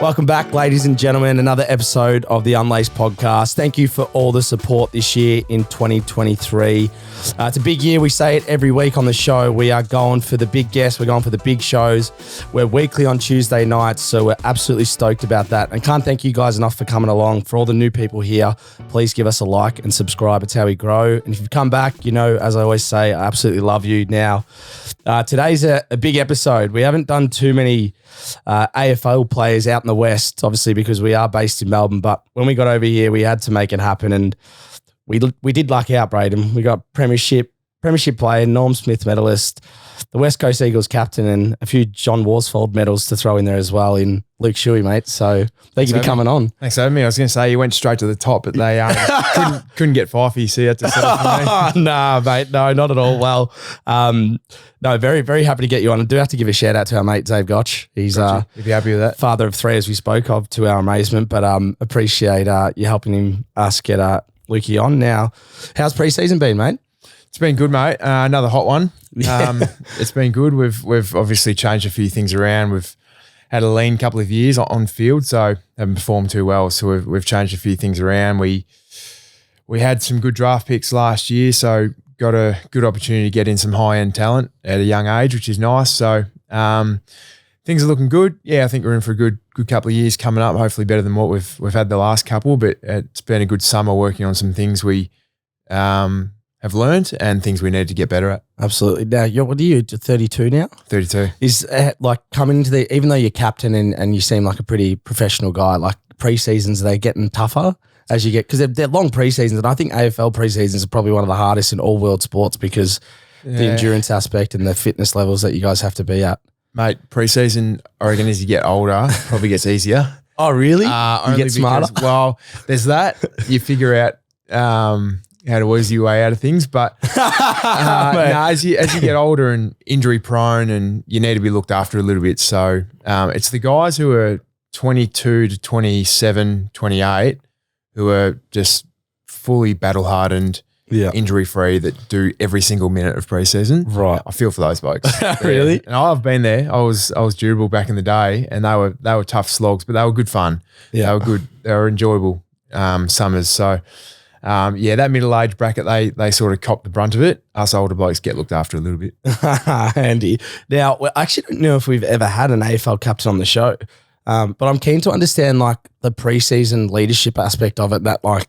Welcome back, ladies and gentlemen. Another episode of the Unlaced podcast. Thank you for all the support this year in 2023. It's a big year. We say it every week on the show. We are going for the big guests. We're going for the big shows. We're weekly on Tuesday nights, so we're absolutely stoked about that. And can't thank you guys enough for coming along. For all the new people here, please give us a like and subscribe. It's how we grow. And if you've come back, you know, as I always say, I absolutely love you. Now, today's a big episode. We haven't done too many AFL players out in the West, obviously, because we are based in Melbourne. But when we got over here, we had to make it happen, and we did luck out, Braden. We got premiership player, Norm Smith medalist, the West Coast Eagles captain, and a few John Worsfold medals to throw in there as well in Luke Shuey, mate. So thank you for coming on. Thanks for having me. I was going to say you went straight to the top, but they couldn't get Fifey, so you had to set up for me. Nah, mate, no, not at all. Well, no, very, very happy to get you on. I do have to give a shout out to our mate, Dave Gotch. He's if you're happy with that. Father of three, as we spoke of, to our amazement, but appreciate you helping us get Lukey on. Now, how's pre-season been, mate? It's been good, mate. Another hot one. It's been good. We've obviously changed a few things around. We've had a lean couple of years on field, so haven't performed too well. So we've changed a few things around. We had some good draft picks last year, so got a good opportunity to get in some high-end talent at a young age, which is nice. So things are looking good. Yeah, I think we're in for a good couple of years coming up, hopefully better than what we've had the last couple, but it's been a good summer working on some things we have learned and things we need to get better at. Absolutely. Now, what are you, 32 now? 32. Is like coming into even though you're captain and you seem like a pretty professional guy, like pre-seasons, are they getting tougher as you get, because they're long pre-seasons, and I think AFL pre-seasons are probably one of the hardest in all world sports because the endurance aspect and the fitness levels that you guys have to be at. Mate, pre-season, I reckon as you get older, probably gets easier. Oh, really? You get smarter? Well, there's that. You figure out how to ease your way out of things. But as you get older and injury prone, and you need to be looked after a little bit. So it's the guys who are 22 to 27, 28 who are just fully battle hardened, injury free, that do every single minute of preseason. Right. I feel for those blokes. Really? And I've been there. I was durable back in the day, and they were tough slogs, but they were good fun. Yeah. They were good. They were enjoyable summers. So that middle-aged bracket, they sort of cop the brunt of it. Us older blokes get looked after a little bit. Handy. Now, I actually don't know if we've ever had an AFL captain on the show, but I'm keen to understand like the pre-season leadership aspect of it that like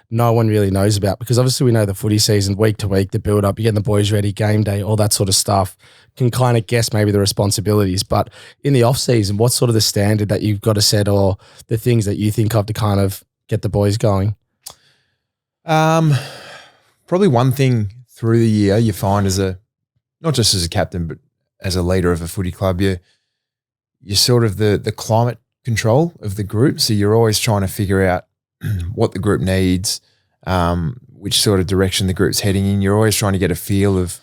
no one really knows about, because obviously we know the footy season, week to week, the build-up, you're getting the boys ready, game day, all that sort of stuff, can kind of guess maybe the responsibilities. But in the off-season, what's sort of the standard that you've got to set, or the things that you think of to kind of get the boys going? Probably one thing through the year you find not just as a captain, but as a leader of a footy club, you're sort of the climate control of the group. So you're always trying to figure out what the group needs, which sort of direction the group's heading in. You're always trying to get a feel of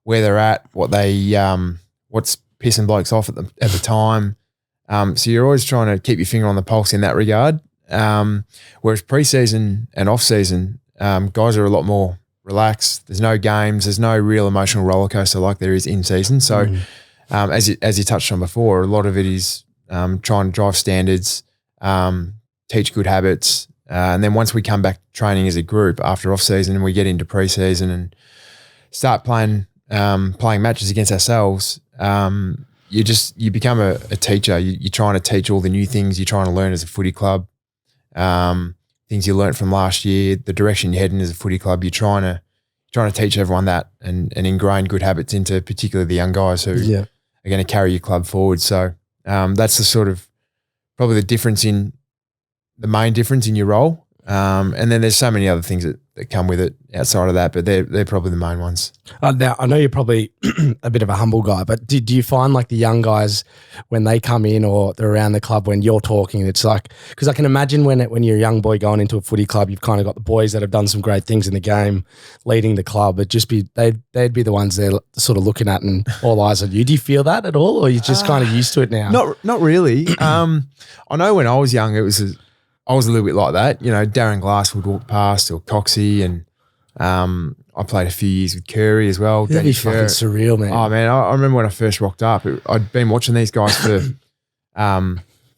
where they're at, what's pissing blokes off at the time. So you're always trying to keep your finger on the pulse in that regard. Whereas pre-season and off-season, guys are a lot more relaxed. There's no games. There's no real emotional roller coaster like there is in season. So as you touched on before, a lot of it is trying to drive standards, teach good habits. And then once we come back training as a group after off-season and we get into pre-season and start playing matches against ourselves, you become a teacher. You're trying to teach all the new things you're trying to learn as a footy club. Things you learnt from last year, the direction you're heading as a footy club, you're trying to teach everyone that and ingrain good habits into particularly the young guys who are going to carry your club forward. So that's the sort of probably the main difference in your role. And then there's so many other things that come with it outside of that, but they're probably the main ones. Now, I know you're probably a bit of a humble guy, but do you find like the young guys, when they come in or they're around the club, when you're talking, it's like, because I can imagine when you're a young boy going into a footy club, you've kind of got the boys that have done some great things in the game leading the club. It'd just be, they'd be the ones they're sort of looking at and all eyes on you. Do you feel that at all, or are you just kind of used to it now? Not really. I know when I was young, I was a little bit like that. You know, Darren Glass would walk past, or Coxie, and I played a few years with Curry as well. That'd be fucking surreal, man. Oh, man, I remember when I first rocked up, I'd been watching these guys for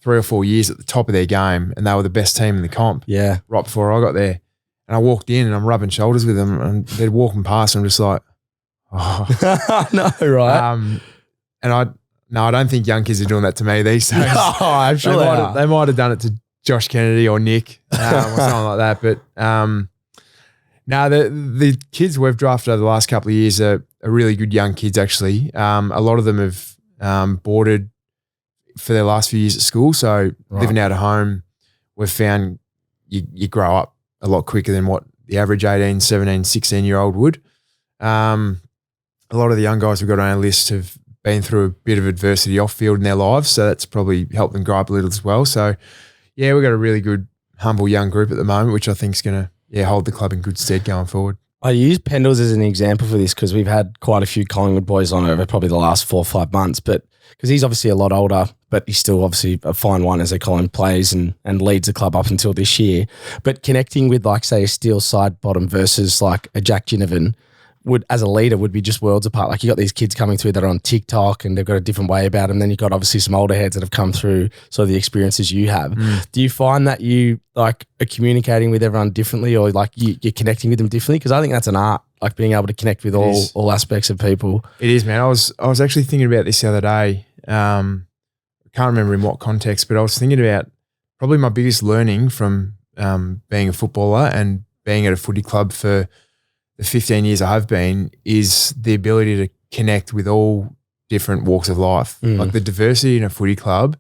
3 or 4 years at the top of their game, and they were the best team in the comp. Yeah. Right before I got there, and I walked in and I'm rubbing shoulders with them, and they're walking past, and I'm just like, oh, no, right? And I don't think young kids are doing that to me these days. Oh, I'm sure they might have done it to Josh Kennedy or Nick or something like that. But no, the kids we've drafted over the last couple of years are really good young kids, actually. A lot of them have boarded for their last few years at school. So living out of home, we've found you grow up a lot quicker than what the average 18, 17, 16-year-old would. A lot of the young guys we've got on our list have been through a bit of adversity off field in their lives, so that's probably helped them grow up a little as well. So, yeah, we've got a really good, humble young group at the moment, which I think is going to hold the club in good stead going forward. I use Pendles as an example for this because we've had quite a few Collingwood boys on over probably the last 4 or 5 months, but because he's obviously a lot older, but he's still obviously a fine one, as they call him, plays and leads the club up until this year. But connecting with, like, say, a Steele side bottom versus like a Jack Ginnivan would, as a leader, would be just worlds apart. Like, you got these kids coming through that are on TikTok and they've got a different way about them. Then you've got obviously some older heads that have come through sort of the experiences you have. Do you find that you like are communicating with everyone differently, or like you're connecting with them differently? Because I think that's an art, like being able to connect with all aspects of people. It is, man. I was actually thinking about this the other day. I can't remember in what context, but I was thinking about probably my biggest learning from being a footballer and being at a footy club for the 15 years I've been is the ability to connect with all different walks of life. Like, the diversity in a footy club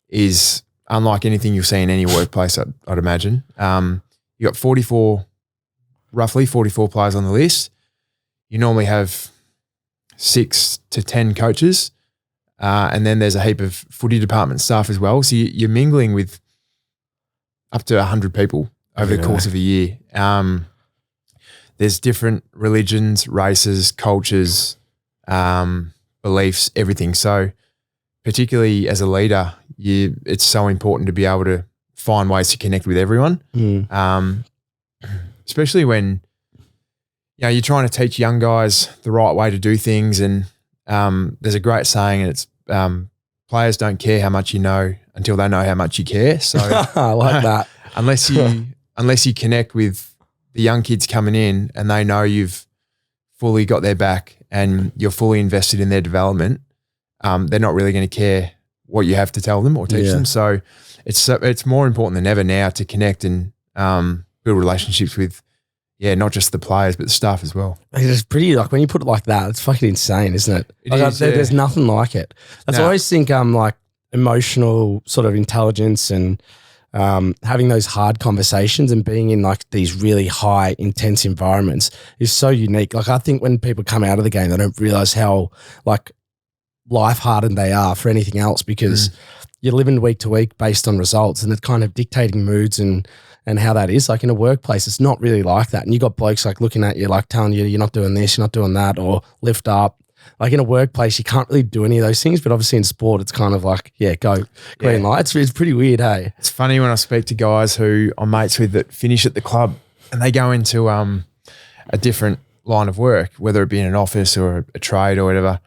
is unlike anything you'll see in any workplace, I'd imagine. You got roughly 44 players on the list. You normally have 6 to 10 coaches, and then there's a heap of footy department staff as well. So you're mingling with up to 100 people over the course of a year. There's different religions, races, cultures, beliefs, everything. So particularly as a leader, it's so important to be able to find ways to connect with everyone, especially when you're trying to teach young guys the right way to do things. And there's a great saying, and it's players don't care how much you know until they know how much you care. So I like that. unless you connect with the young kids coming in and they know you've fully got their back and you're fully invested in their development, they're not really going to care what you have to tell them or teach them. So it's more important than ever now to connect and build relationships with, not just the players but the staff as well. It's pretty, like, when you put it like that, it's fucking insane, isn't it? There's nothing like it. I always think like emotional sort of intelligence and having those hard conversations and being in like these really high intense environments is so unique. Like, I think when people come out of the game, they don't realize how like life hardened they are for anything else, because you're living week to week based on results, and it's kind of dictating moods and how that is. Like, in a workplace, it's not really like that. And you got blokes like looking at you, like telling you you're not doing this, you're not doing that, or lift up. Like, in a workplace, you can't really do any of those things, but obviously in sport, it's kind of like, go green light. It's pretty weird, hey? It's funny when I speak to guys who I'm mates with that finish at the club and they go into a different line of work, whether it be in an office or a trade or whatever,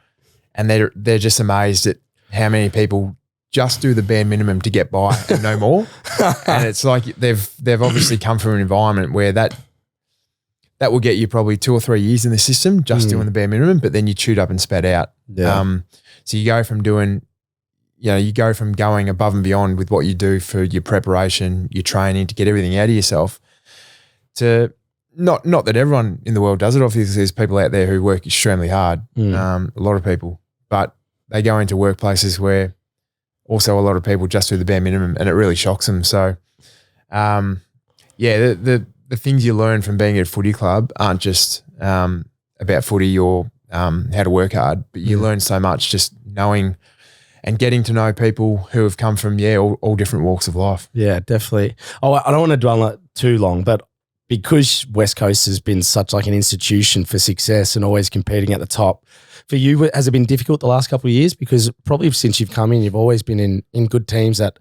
and they're just amazed at how many people just do the bare minimum to get by and no more. And it's like they've obviously come from an environment where that will get you probably 2 or 3 years in the system just doing the bare minimum, but then you chewed up and spat out. So you go from doing, going above and beyond with what you do for your preparation, your training, to get everything out of yourself, to not that everyone in the world does it. Obviously, there's people out there who work extremely hard, a lot of people, but they go into workplaces where also a lot of people just do the bare minimum, and it really shocks them. So, the things you learn from being at a footy club aren't just about footy or how to work hard, but you learn so much just knowing and getting to know people who have come from, all different walks of life. Yeah, definitely. Oh, I don't want to dwell on it too long, but because West Coast has been such like an institution for success and always competing at the top, for you, has it been difficult the last couple of years? Because probably since you've come in, you've always been in good teams that,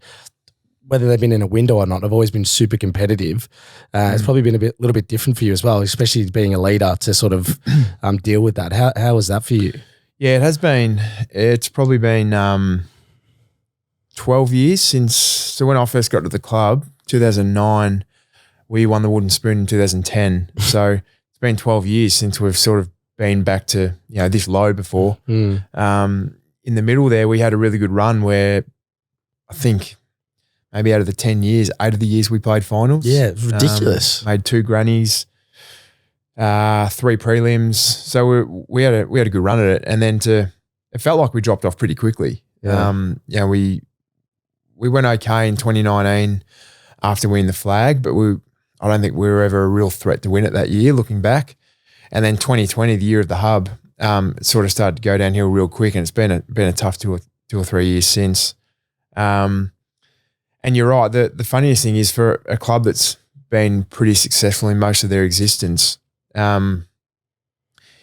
whether they've been in a window or not, have always been super competitive. It's probably been a little bit different for you as well, especially being a leader, to sort of deal with that. How was that for you? Yeah, it has been. It's probably been 12 years since. So when I first got to the club, 2009, we won the Wooden Spoon in 2010. So it's been 12 years since we've sort of been back to this low before. In the middle there, we had a really good run where I think maybe out of the 10 years, 8 of the years we played finals. Yeah, it was ridiculous. Made 2 grannies, 3 prelims. So we had a good run at it, and then it felt like we dropped off pretty quickly. Yeah. We went okay in 2019 after winning the flag, but I don't think we were ever a real threat to win it that year. Looking back, and then 2020, the year of the hub, it sort of started to go downhill real quick, and it's been a tough 2 or 3 years since. And you're right. The funniest thing is for a club that's been pretty successful in most of their existence, you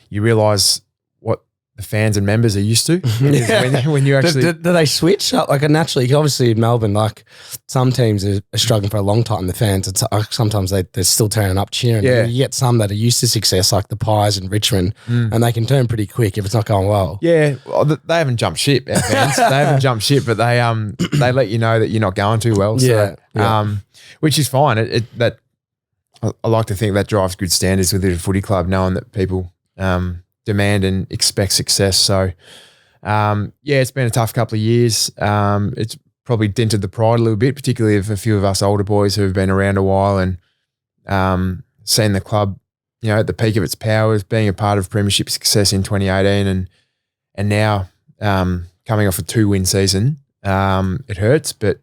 realise what the fans and members are used to when you actually do they switch up? Like naturally, obviously in Melbourne, like some teams are struggling for a long time. The fans, sometimes they're still turning up cheering. Yeah. You get some that are used to success, like the Pies in Richmond, and they can turn pretty quick if it's not going well. Yeah, well, they haven't jumped ship. Our fans, they haven't jumped ship, but they let you know that you're not going too well. So, which is fine. I like to think that drives good standards within a footy club, knowing that people demand and expect success. So, it's been a tough couple of years. It's probably dented the pride a little bit, particularly of a few of us older boys who have been around a while and seen the club, at the peak of its powers, being a part of premiership success in 2018 and now coming off a 2-win season. It hurts, but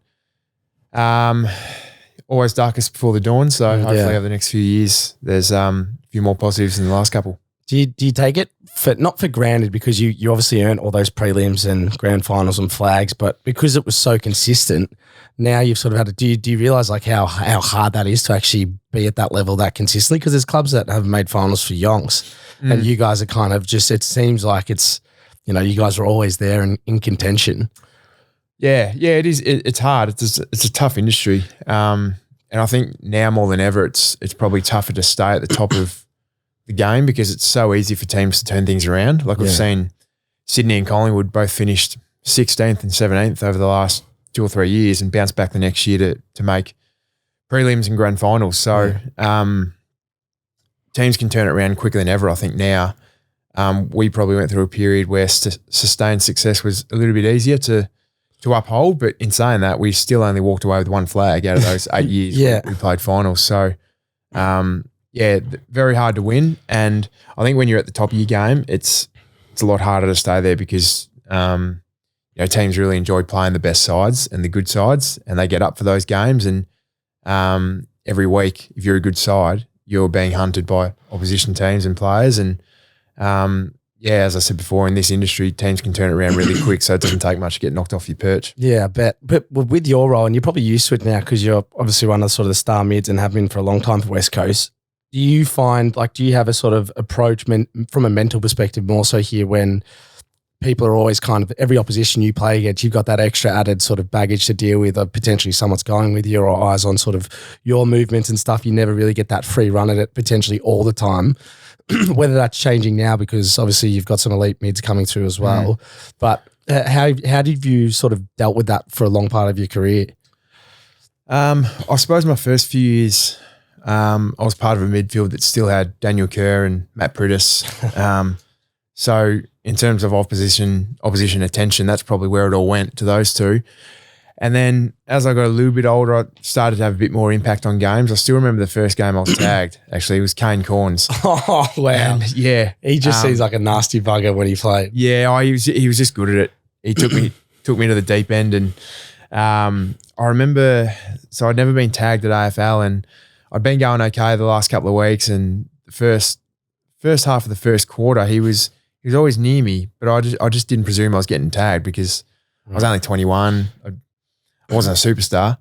always darkest before the dawn. So hopefully over the next few years, there's a few more positives than the last couple. Do you take it not for granted, because you obviously earned all those prelims and grand finals and flags, but because it was so consistent, now you've sort of had to, do you realise like how hard that is to actually be at that level that consistently? Because there's clubs that have made finals for yonks and you guys are kind of just, it seems like it's, you guys are always there and in contention. Yeah, it is. It's hard. It's a tough industry. And I think now more than ever, it's probably tougher to stay at the top of the game because it's so easy for teams to turn things around. Like we've seen Sydney and Collingwood both finished 16th and 17th over the last 2 or 3 years and bounced back the next year to make prelims and grand finals. So teams can turn it around quicker than ever, I think, now. We probably went through a period where sustained success was a little bit easier to uphold, but in saying that, we still only walked away with 1 flag out of those 8 years we played finals. So, very hard to win. And I think when you're at the top of your game, it's a lot harder to stay there because teams really enjoy playing the best sides and the good sides, and they get up for those games. And every week, if you're a good side, you're being hunted by opposition teams and players. And as I said before, in this industry, teams can turn it around really quick, so it doesn't take much to get knocked off your perch. Yeah, I bet. But with your role, and you're probably used to it now because you're obviously one of the sort of the star mids and have been for a long time for West Coast. Do you find, do you have a sort of approach from a mental perspective more so here when people are always kind of, every opposition you play against, you've got that extra added sort of baggage to deal with, or potentially someone's going with you or eyes on sort of your movements and stuff. You never really get that free run at it potentially all the time. Whether that's changing now because obviously you've got some elite mids coming through as well. But how did you sort of dealt with that for a long part of your career? I suppose my first few years, I was part of a midfield that still had Daniel Kerr and Matt Priddis. So in terms of opposition attention, that's probably where it all went, to those two. And then as I got a little bit older, I started to have a bit more impact on games. I still remember the first game I was tagged. Actually, it was Kane Corns. Oh, wow. And, he just seems like a nasty bugger when he played. Yeah, he was just good at it. He took me to the deep end. And I remember, so I'd never been tagged at AFL, and I'd been going okay the last couple of weeks. And the first half of the first quarter, he was always near me, but I just didn't presume I was getting tagged because I was only 21. I wasn't a superstar.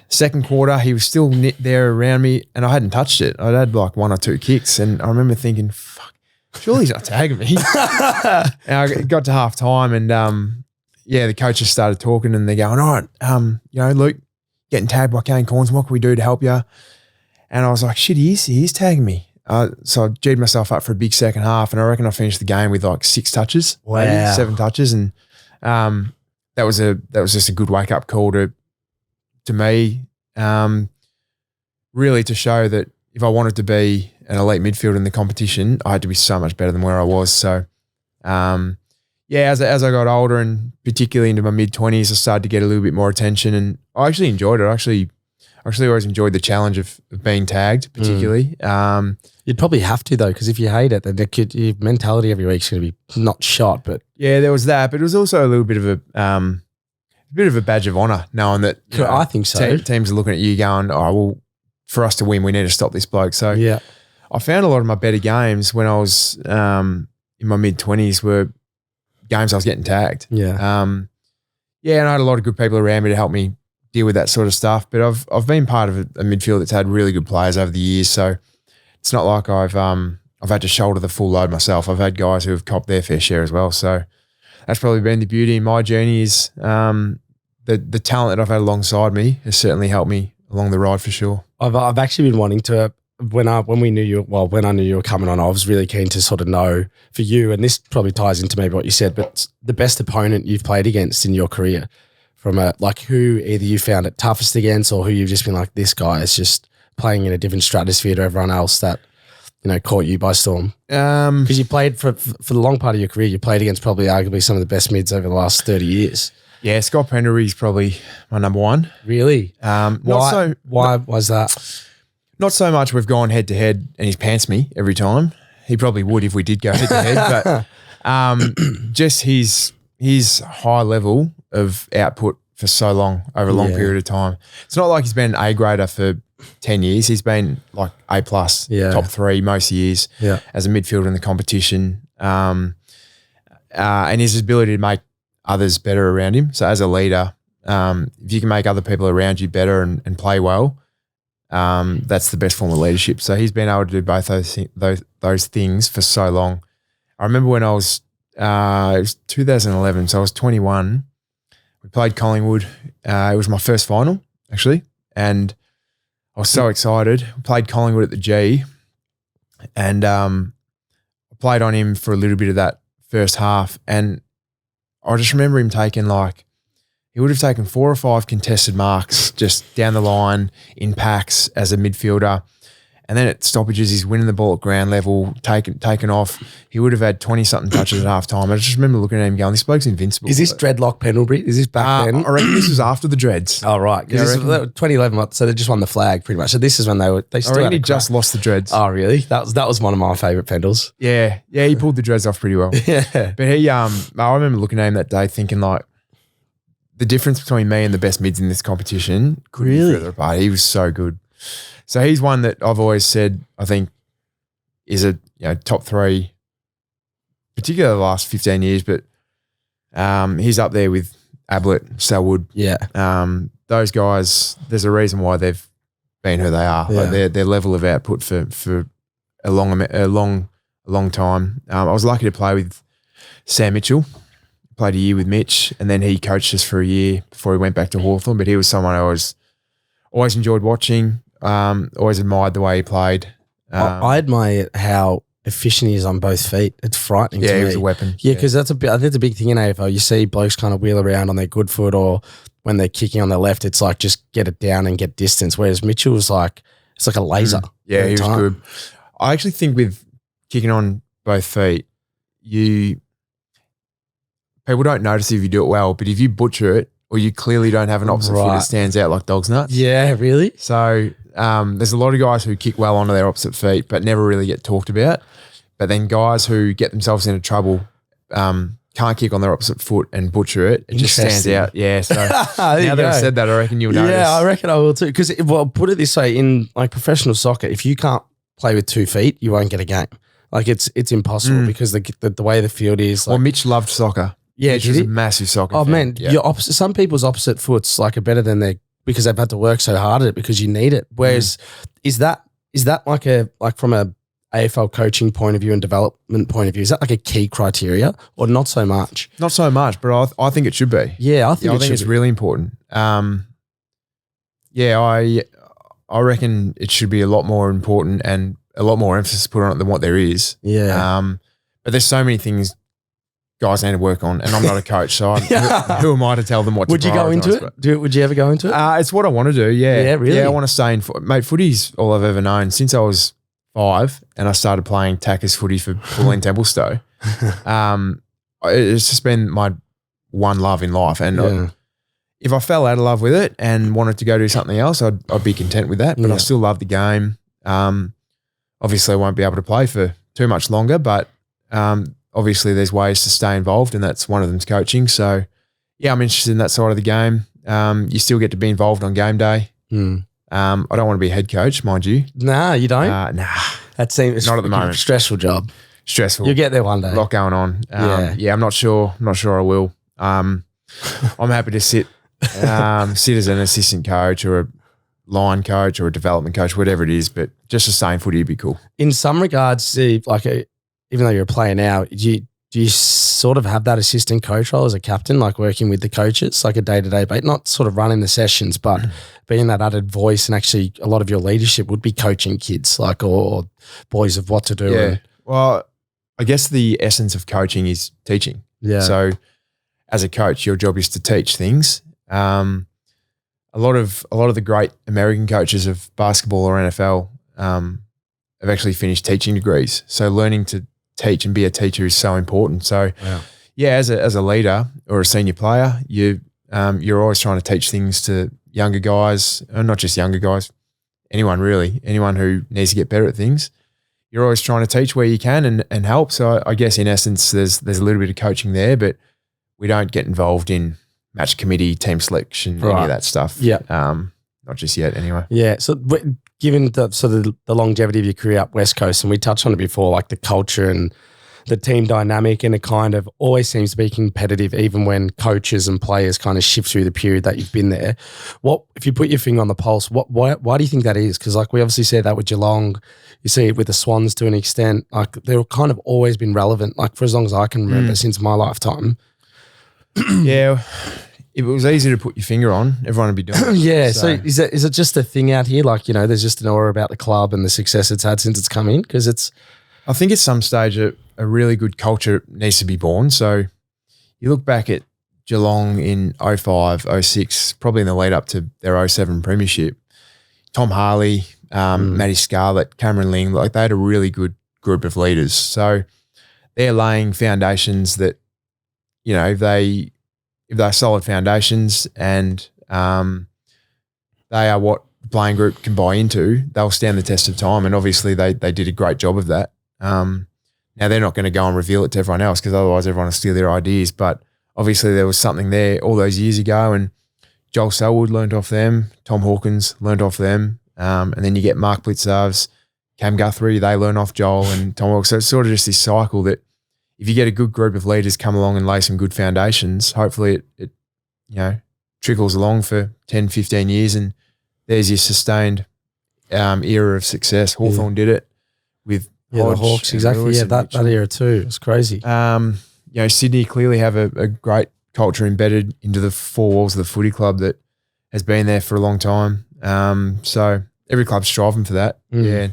Second quarter, he was still there around me and I hadn't touched it. I'd had like 1 or 2 kicks and I remember thinking, fuck, surely he's not tagging me. And I got to half time and the coaches started talking and they're going, all right, Luke, getting tagged by Kane Corns, what can we do to help you? And I was like, shit, he is tagging me. So I G'd myself up for a big second half and I reckon I finished the game with like 6 touches, maybe 7 touches. And that was just a good wake up call to me, really to show that if I wanted to be an elite midfielder in the competition, I had to be so much better than where I was. So, as I got older and particularly into my mid-20s, I started to get a little bit more attention, and I actually enjoyed it. I actually always enjoyed the challenge of being tagged, particularly. You'd probably have to though, because if you hate it, then your mentality every week's going to be not shot. But yeah, there was that, but it was also a little bit of a badge of honour knowing that I think so. Teams are looking at you going, oh well, for us to win, we need to stop this bloke. So yeah, I found a lot of my better games when I was in my mid-20s were games I was getting tagged. Yeah. And I had a lot of good people around me to help me deal with that sort of stuff. But I've been part of a midfield that's had really good players over the years. So it's not like I've had to shoulder the full load myself. I've had guys who have copped their fair share as well. So that's probably been the beauty in my journey is the talent that I've had alongside me has certainly helped me along the ride for sure. I've actually been wanting to when I knew you were coming on, I was really keen to sort of know for you, and this probably ties into maybe what you said, but the best opponent you've played against in your career, from who either you found it toughest against or who you've just been like, this guy is just playing in a different stratosphere to everyone else that caught you by storm. Because you played for the long part of your career, you played against probably arguably some of the best mids over the last 30 years. Yeah, Scott Pendery's probably my number one. Really? Why was that? Not so much we've gone head to head and he's pantsed me every time. He probably would if we did go head to head, but just his high level of output for so long over a long period of time. It's not like he's been an A grader for 10 years. He's been like A plus, top 3 most years as a midfielder in the competition. And his ability to make others better around him. So as a leader, if you can make other people around you better and play well, that's the best form of leadership. So he's been able to do both those things for so long. I remember when I was it was 2011, so I was 21. We played Collingwood. It was my first final actually, and I was so excited. We played Collingwood at the G, and I played on him for a little bit of that first half, and I just remember him taking he would have taken 4 or 5 contested marks just down the line in packs as a midfielder. And then at stoppages, he's winning the ball at ground level, taken off. He would have had 20-something touches at half time. I just remember looking at him going, this bloke's invincible. Is this dreadlock Pendlebury? Is this back then? I reckon this was after the dreads. Oh, right. Because 2011, so they just won the flag pretty much. So this is when they still had he just lost the dreads. Oh, really? That was one of my favourite Pendles. Yeah, he pulled the dreads off pretty well. Yeah. But I remember looking at him that day thinking the difference between me and the best mids in this competition couldn't be further apart. He was so good. So he's one that I've always said I think is a top 3, particularly the last 15 years, but he's up there with Ablett, Selwood. Yeah. Those guys, there's a reason why they've been who they are. Yeah. Their level of output for a long time. I was lucky to play with Sam Mitchell. Played a year with Mitch, and then he coached us for a year before he went back to Hawthorn. But he was someone I always enjoyed watching. Always admired the way he played. I admire how efficient he is on both feet. It's frightening to me. Yeah, he was a weapon. Yeah, because I think it's a big thing in AFL. You see blokes kind of wheel around on their good foot, or when they're kicking on their left, it's like just get it down and get distance. Whereas Mitchell was it's like a laser. Yeah, he was good. I actually think with kicking on both feet, people don't notice if you do it well, but if you butcher it or you clearly don't have an opposite foot that stands out like dog's nuts. Yeah, really? So there's a lot of guys who kick well onto their opposite feet but never really get talked about. But then guys who get themselves into trouble can't kick on their opposite foot and butcher it. It just stands out. Yeah, so now that I've said that, I reckon you'll notice. Yeah, I reckon I will too. Because, put it this way, in professional soccer, if you can't play with 2 feet, you won't get a game. It's impossible because the way the field is. Well, Mitch loved soccer. Yeah, Mitch was a massive soccer fan. Man, your opposite. Some people's opposite foots are better than because they've had to work so hard at it because you need it. Whereas, is that from a AFL coaching point of view and development point of view, is that a key criteria or not so much? Not so much, but I think it should be. Yeah, I think it's really important. I reckon it should be a lot more important and a lot more emphasis put on it than what there is. Yeah. But there's so many things guys need to work on, and I'm not a coach, so who am I to tell them what Would to you go into it? Would you ever go into it? It's what I want to do, yeah. Yeah, really? Yeah, I want to stay in mate, footy's all I've ever known. Since I was 5 and I started playing tackers footy for Pauline Templestowe, it's just been my one love in life. And if I fell out of love with it and wanted to go do something else, I'd be content with that. But I still love the game. Obviously, I won't be able to play for too much longer, but obviously there's ways to stay involved, and that's one of them's coaching. So, yeah, I'm interested in that side of the game. You still get to be involved on game day. I don't want to be a head coach, mind you. Nah, you don't? Nah. That seems not at the moment. Stressful job. Stressful. You'll get there one day. A lot going on. Yeah, I'm not sure. I'm not sure I will. I'm happy to sit as an assistant coach or a line coach or a development coach, whatever it is, but just to stay in footy would be cool. In some regards, even though you're a player now, do you sort of have that assistant coach role as a captain, like working with the coaches, like a day-to-day, but not sort of running the sessions, but being that added voice, and actually a lot of your leadership would be coaching kids, like, or boys of what to do. Yeah. Well, I guess the essence of coaching is teaching. Yeah. So as a coach, your job is to teach things. A lot of the great American coaches of basketball or NFL have actually finished teaching degrees. So learning to teach and be a teacher is so important. So as a leader or a senior player, you're always trying to teach things to younger guys, or not just younger guys, anyone really, anyone who needs to get better at things. You're always trying to teach where you can and help. So I guess in essence, there's a little bit of coaching there, but we don't get involved in match committee, team selection, any of that stuff. Yeah. Not just yet anyway. Yeah. So given the sort of the longevity of your career up West Coast, and we touched on it before, like the culture and the team dynamic, and it kind of always seems to be competitive even when coaches and players kind of shift through the period that you've been there. What, if you put your finger on the pulse, why do you think that is? Because like we obviously see that with Geelong, you see it with the Swans to an extent, like they've kind of always been relevant, like for as long as I can remember since my lifetime. Yeah. If it was easy to put your finger on, everyone would be doing it. Yeah. So is it just a thing out here? Like, there's just an aura about the club and the success it's had since it's come in? Because I think at some stage a really good culture needs to be born. So you look back at Geelong in 05, 06, probably in the lead up to their 07 premiership. Tom Harley, Matty Scarlett, Cameron Ling, like they had a really good group of leaders. So they're laying foundations that, if they're solid foundations and they are what the playing group can buy into, they'll stand the test of time. And obviously they did a great job of that. Now they're not going to go and reveal it to everyone else because otherwise everyone will steal their ideas. But obviously there was something there all those years ago, and Joel Selwood learnt off them, Tom Hawkins learnt off them, and then you get Mark Blitzarves, Cam Guthrie, they learn off Joel and Tom Hawkins. So it's sort of just this cycle that if you get a good group of leaders come along and lay some good foundations, hopefully it trickles along for 10, 15 years and there's your sustained era of success. Hawthorn did it with Hodge, the Hawks, exactly. Yeah, that era too. It's crazy. Sydney clearly have a great culture embedded into the four walls of the footy club that has been there for a long time. So every club's striving for that. Yeah.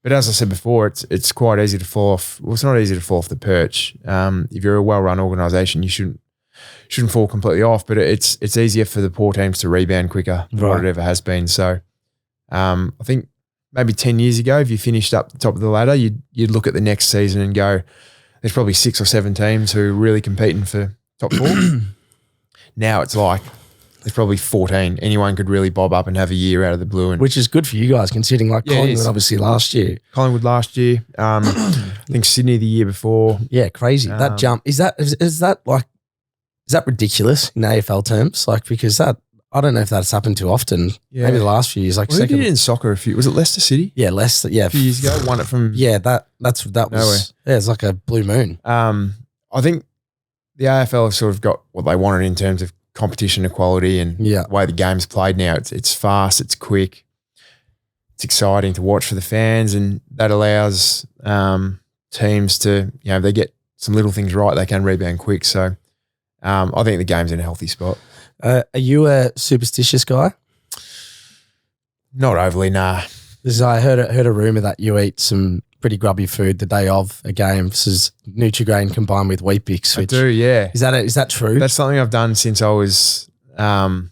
But as I said before, it's quite easy to fall off. Well, it's not easy to fall off the perch. If you're a well-run organisation, you shouldn't fall completely off. But it's easier for the poor teams to rebound quicker than what it ever has been. So I think maybe 10 years ago, if you finished up the top of the ladder, you'd look at the next season and go, there's probably 6 or 7 teams who are really competing for top 4. Now it's like there's probably 14. Anyone could really bob up and have a year out of the blue. Which is good for you guys considering Collingwood obviously last year. Collingwood last year. I think Sydney the year before. Yeah, crazy. That jump. Is that ridiculous in AFL terms? Like, because I don't know if that's happened too often. Yeah. Maybe the last few years. Like well, second. Who did it in soccer was it Leicester City? Yeah, Leicester. Yeah. A few years ago, won it from that was nowhere. Yeah, it's like a blue moon. I think the AFL have sort of got what they wanted in terms of competition equality and the way the game's played now. It's fast, it's quick, it's exciting to watch for the fans, and that allows teams to, if they get some little things right, they can rebound quick. So I think the game's in a healthy spot. Are you a superstitious guy? Not overly, nah. I heard a rumor that you eat some pretty grubby food the day of a game. This is Nutri-Grain combined with Wheat Bix. I do, yeah. Is that true? That's something I've done since I was, as long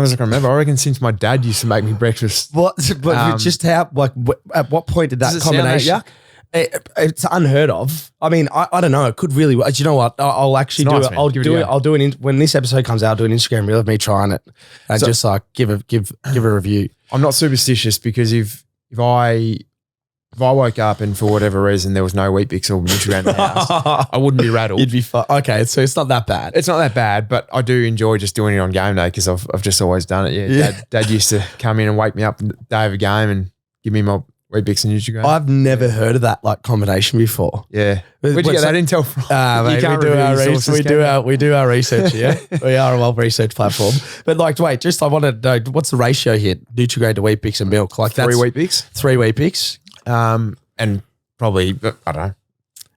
as I can remember. I reckon since my dad used to make me breakfast. What? But just how? Like, at what point did that combination? It's unheard of. I mean, I don't know. It could really. Do you know what? I'll actually do it. I'll do it. I'll do it when this episode comes out. I'll do an Instagram reel of me trying it and just like give a review. I'm not superstitious because if I woke up and for whatever reason there was no Wheat Bix or Nutri-Grain in the house, I wouldn't be rattled. You'd be fine. Okay, so it's not that bad. It's not that bad, but I do enjoy just doing it on game day because I've just always done it. Yeah. Dad used to come in and wake me up the day of a game and give me my Wheat Bix and Nutri-Grain. I've never heard of that like combination before. Yeah. Where'd you get that intel from? We do our research here. We are a well-researched platform. But like, wait, I want to know, what's the ratio here? Nutri-Grain to Wheat Bix and milk? Like 3 Wheat Bix. 3 Wheat Bix. And probably, I don't know,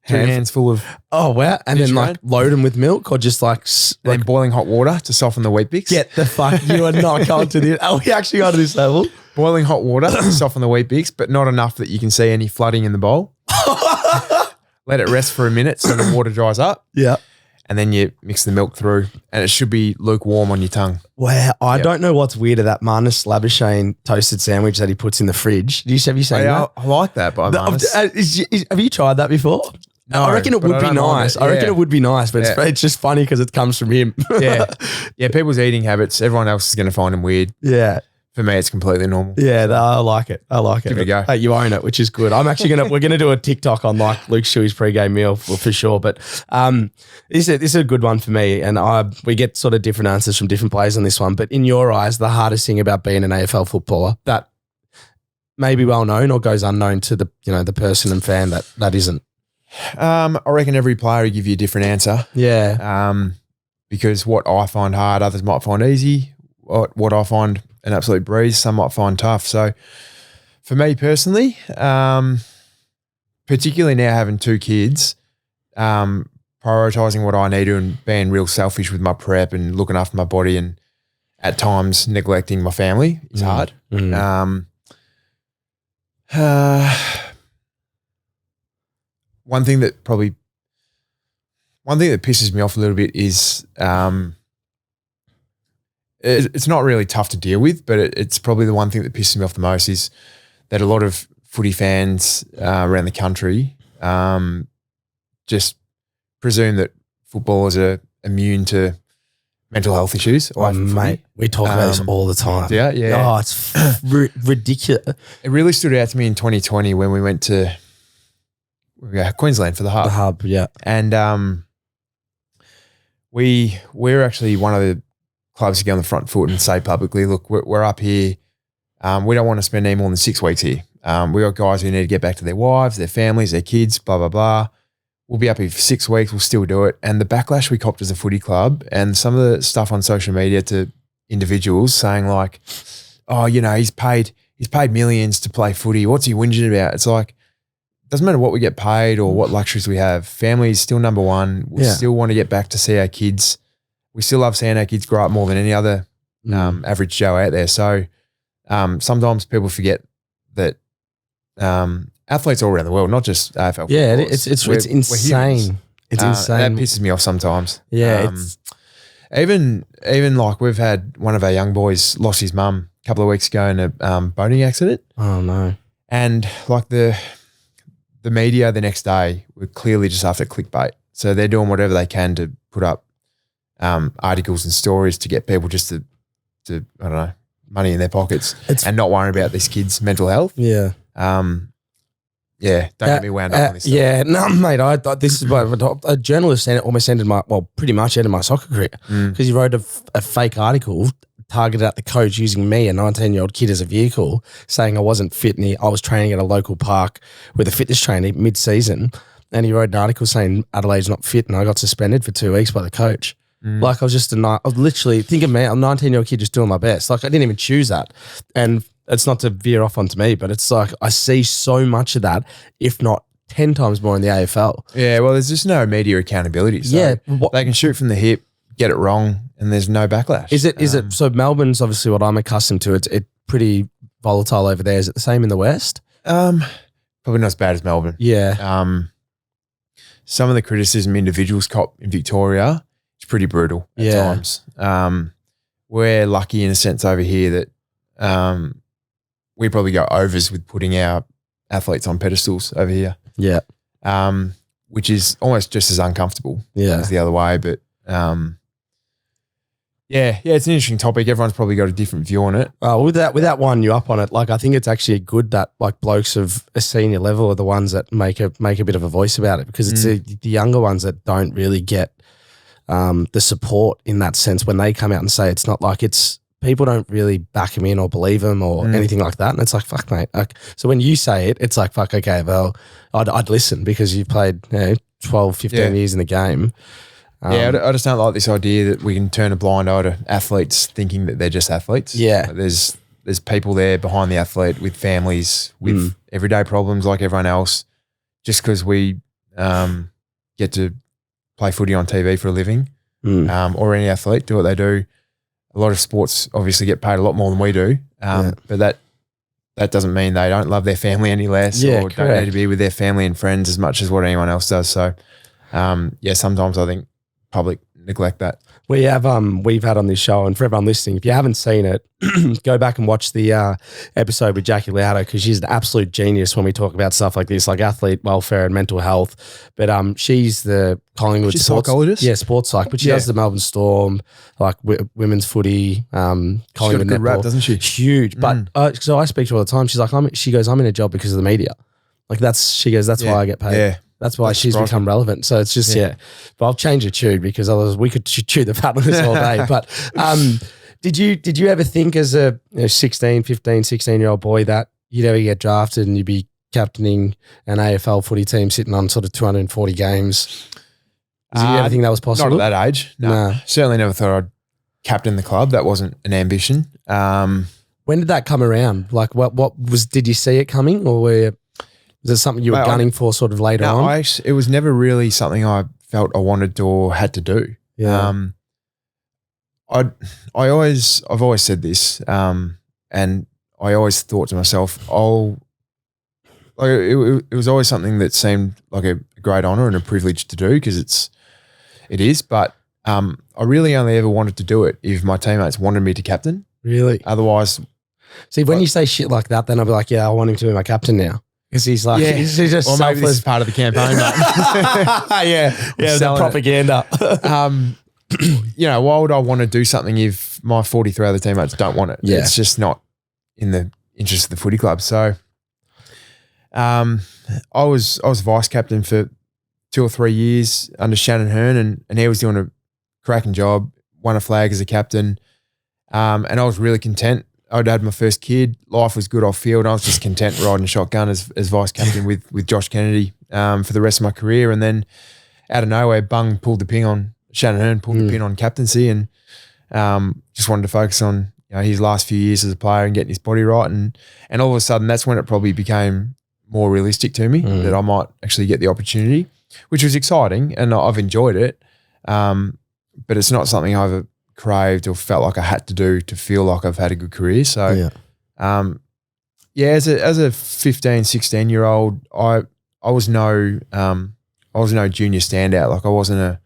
2 hands full of. Oh, wow. And then like load them with milk or just like. Then boiling hot water to soften the Wheat Bix. Get the fuck, you are not going to this. Are we actually going to this level? Boiling hot water to soften the Wheat Bix, but not enough that you can see any flooding in the bowl. Let it rest for a minute so the water dries up. Yeah. And then you mix the milk through and it should be lukewarm on your tongue. Wow. I don't know what's weird of that Marnus Labuschagne toasted sandwich that he puts in the fridge. Have you seen that? I like that by Marnus. Have you tried that before? No, I reckon it would be nice. I reckon it would be nice, but it's just funny because it comes from him. Yeah. People's eating habits, everyone else is going to find them weird. Yeah. For me, it's completely normal. Yeah, I like it. Give it a go. Hey, you own it, which is good. I'm actually we're gonna do a TikTok on like Luke Shuey's pre-game meal for sure. But this is a good one for me, and we get sort of different answers from different players on this one. But in your eyes, the hardest thing about being an AFL footballer that may be well known or goes unknown to the person and fan that isn't. I reckon every player will give you a different answer. Yeah. Because what I find hard, others might find easy. What I find an absolute breeze, some might find tough. So for me personally, particularly now having 2 kids, prioritising what I need to and being real selfish with my prep and looking after my body and at times neglecting my family is hard. One thing that pisses me off a little bit is it's not really tough to deal with, but it's probably the one thing that pisses me off the most is that a lot of footy fans around the country just presume that footballers are immune to mental health issues. Mate, we talk about this all the time. Yeah. Oh, it's ridiculous. It really stood out to me in 2020 when we went to Queensland for the Hub. The Hub, yeah. And we're actually one of the clubs to get on the front foot and say publicly, look, we're up here. We don't want to spend any more than 6 weeks here. We got guys who need to get back to their wives, their families, their kids, blah, blah, blah. We'll be up here for 6 weeks. We'll still do it. And the backlash we copped as a footy club and some of the stuff on social media to individuals saying like, oh, he's paid millions to play footy. What's he whinging about? It's like, doesn't matter what we get paid or what luxuries we have. Family is still number one. We still want to get back to see our kids. We still love seeing our kids grow up more than any other average Joe out there. So sometimes people forget that athletes all around the world, not just AFL. Yeah, it's insane. It's insane. That pisses me off sometimes. Yeah. Even like we've had one of our young boys lost his mum a couple of weeks ago in a boating accident. Oh, no. And like the media the next day were clearly just after clickbait. So they're doing whatever they can to put up articles and stories to get people just to I don't know, money in their pockets and not worrying about this kid's mental health. Yeah. Don't get me wound up on this stuff. Yeah, no, mate, I thought this is a journalist almost ended pretty much ended my soccer career because he wrote a fake article targeted at the coach using me, a 19-year-old kid, as a vehicle, saying I wasn't fit and I was training at a local park with a fitness trainer mid-season, and he wrote an article saying Adelaide's not fit and I got suspended for 2 weeks by the coach. Like I was literally, think of me, I'm a 19-year-old kid just doing my best. Like I didn't even choose that. And it's not to veer off onto me, but it's like I see so much of that, if not 10 times more in the AFL. Yeah, well, there's just no media accountability. So they can shoot from the hip, get it wrong, and there's no backlash. Is it so Melbourne's obviously what I'm accustomed to. It's pretty volatile over there. Is it the same in the West? probably not as bad as Melbourne. Yeah. Some of the criticism individuals cop in Victoria is pretty brutal at times. We're lucky in a sense over here that we probably go overs with putting our athletes on pedestals over here. Yeah. Which is almost just as uncomfortable as the other way. But it's an interesting topic. Everyone's probably got a different view on it. With that one you up on it, like I think it's actually good that like blokes of a senior level are the ones that make a bit of a voice about it, because it's the younger ones that don't really get the support in that sense when they come out and say it's not like it's people don't really back him in or believe him or anything like that. And it's like, fuck, mate. Like, so when you say it, it's like, fuck, okay, well, I'd listen because you've played 12, 15 years in the game. I just don't like this idea that we can turn a blind eye to athletes thinking that they're just athletes. Yeah. Like there's people there behind the athlete with families, with everyday problems like everyone else. Just because we get to play footy on TV for a living or any athlete do what they do. A lot of sports obviously get paid a lot more than we do, but that doesn't mean they don't love their family any less or don't need to be with their family and friends as much as what anyone else does. So, sometimes I think public neglect that. We've had on this show, and for everyone listening, if you haven't seen it, go back and watch the episode with Jackie Lauder, because she's an absolute genius when we talk about stuff like this, like athlete welfare and mental health. But she's the Collingwood psychologist. Yeah, sports psych. But she does the Melbourne Storm, like women's footy, Collingwood she's got a good netball. rap, doesn't she? Huge. But so I speak to her all the time. She's like, I'm in a job because of the media. Like that's why I get paid. Yeah. That's why she's become relevant. So it's just, But I'll change the tune because otherwise we could chew the fat on this all day. But did you ever think as a 16, 15, 16-year-old boy that you'd ever get drafted and you'd be captaining an AFL footy team sitting on sort of 240 games? Did you ever think that was possible? Not at that age. No. Certainly never thought I'd captain the club. That wasn't an ambition. When did that come around? Like did you see it coming, or was it something you were gunning for sort of later on? It was never really something I felt I wanted or had to do. Yeah. I've always said this, and I always thought to myself, it was always something that seemed like a great honour and a privilege to do, because it is. But I really only ever wanted to do it if my teammates wanted me to captain. Really? Otherwise, see, when you say shit like that, then I'll be like, yeah, I want him to be my captain now. Because he's like, he's just selfless. Maybe this is part of the campaign. The propaganda. Why would I want to do something if my 43 other teammates don't want it? Yeah. It's just not in the interest of the footy club. So I was vice captain for 2 or 3 years under Shannon Hearn, and he was doing a cracking job, won a flag as a captain, and I was really content. I'd had my first kid. Life was good off field. I was just content riding shotgun as vice captain with Josh Kennedy for the rest of my career. And then out of nowhere, Shannon Hearn pulled the pin on captaincy, and just wanted to focus on his last few years as a player and getting his body right. And all of a sudden, that's when it probably became more realistic to me that I might actually get the opportunity, which was exciting, and I've enjoyed it. But it's not something I've ever craved or felt like I had to do to feel like I've had a good career. So, as a 15, 16-year-old, I was no junior standout. Like I wasn't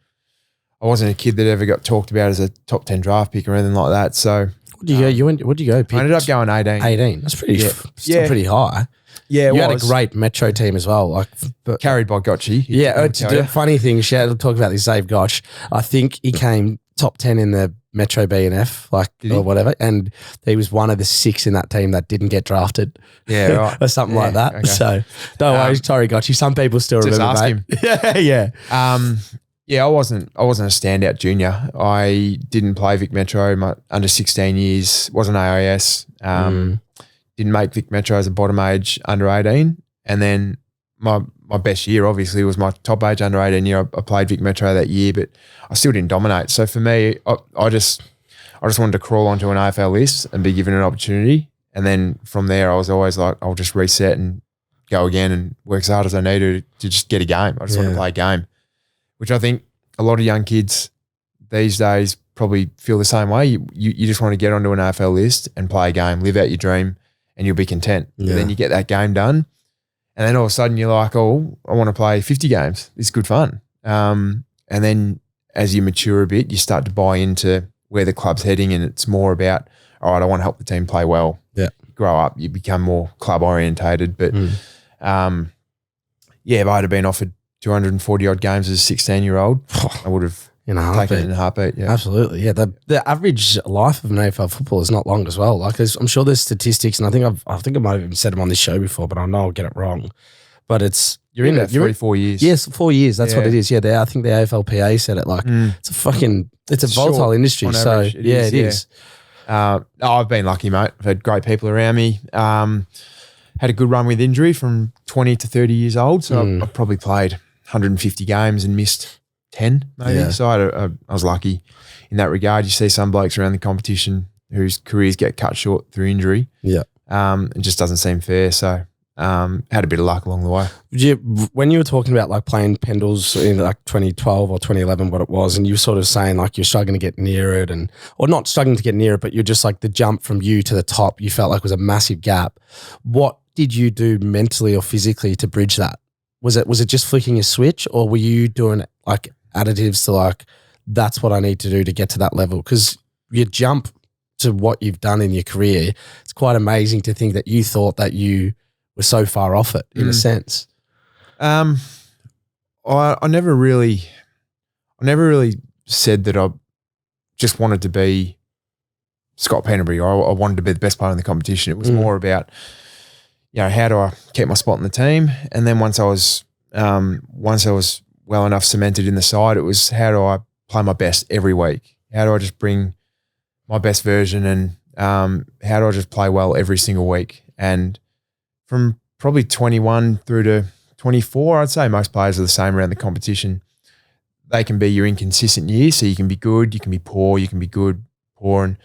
a kid that ever got talked about as a top 10 draft pick or anything like that. So what did you go? I ended up going 18. 18. That's still pretty high. Yeah, you had a great Metro team as well, carried by Gotchi. Yeah, the funny thing, I'll talk about this, Dave Gosh. I think he came top 10 in the Metro BNF, or whatever, and he was one of the 6 in that team that didn't get drafted. Yeah, right. or something like that. Okay. So don't worry, sorry, Gotchi. Some people still remember, ask mate. him. I wasn't a standout junior. I didn't play Vic Metro my under 16 years, wasn't AIS. Didn't make Vic Metro as a bottom age under 18. And then my best year obviously was my top age under 18 year. I played Vic Metro that year, but I still didn't dominate. So for me, I just wanted to crawl onto an AFL list and be given an opportunity. And then from there, I was always like, I'll just reset and go again and work as hard as I need to just get a game. I just want to play a game, which I think a lot of young kids these days probably feel the same way. You just want to get onto an AFL list and play a game, live out your dream, and you'll be content. Yeah. And then you get that game done, And then all of a sudden you're like, oh, I want to play 50 games. It's good fun. And then as you mature a bit, you start to buy into where the club's heading, and it's more about, all right, I want to help the team play well. Yeah. Grow up, you become more club orientated. But if I had been offered 240 odd games as a 16-year-old, I would have taken it in a heartbeat. Yeah, absolutely. Yeah, the average life of an AFL football is not long as well. Like, I'm sure there's statistics, and I think I might have even said them on this show before, but I know I'll get it wrong. But you're in it 3-4 years. Yes, 4 years. That's what it is. Yeah, I think the AFLPA said it. Like, it's a volatile industry. So average, it is. I've been lucky, mate. I've had great people around me. Had a good run with injury from 20 to 30 years old. So I've probably played 150 games and missed 10 maybe. Yeah. So I was lucky in that regard. You see some blokes around the competition whose careers get cut short through injury. Yeah. It just doesn't seem fair. So had a bit of luck along the way. When you were talking about like playing Pendles in like 2012 or 2011, what it was, and you were sort of saying like you're struggling to get near it, or not struggling to get near it, but you're just like the jump from you to the top, you felt like was a massive gap. What did you do mentally or physically to bridge that? Was it just flicking a switch, or were you doing like additives to like, that's what I need to do to get to that level? Because you jump to what you've done in your career, it's quite amazing to think that you thought that you were so far off it in a sense. I never really said that I just wanted to be Scott Penderbury, or I wanted to be the best player in the competition. It was more about, how do I keep my spot in the team? And then once I was well enough cemented in the side, it was, how do I play my best every week? How do I just bring my best version, and how do I just play well every single week? And from probably 21 through to 24, I'd say most players are the same around the competition. They can be your inconsistent years, so you can be good, you can be poor, you can be good, poor. And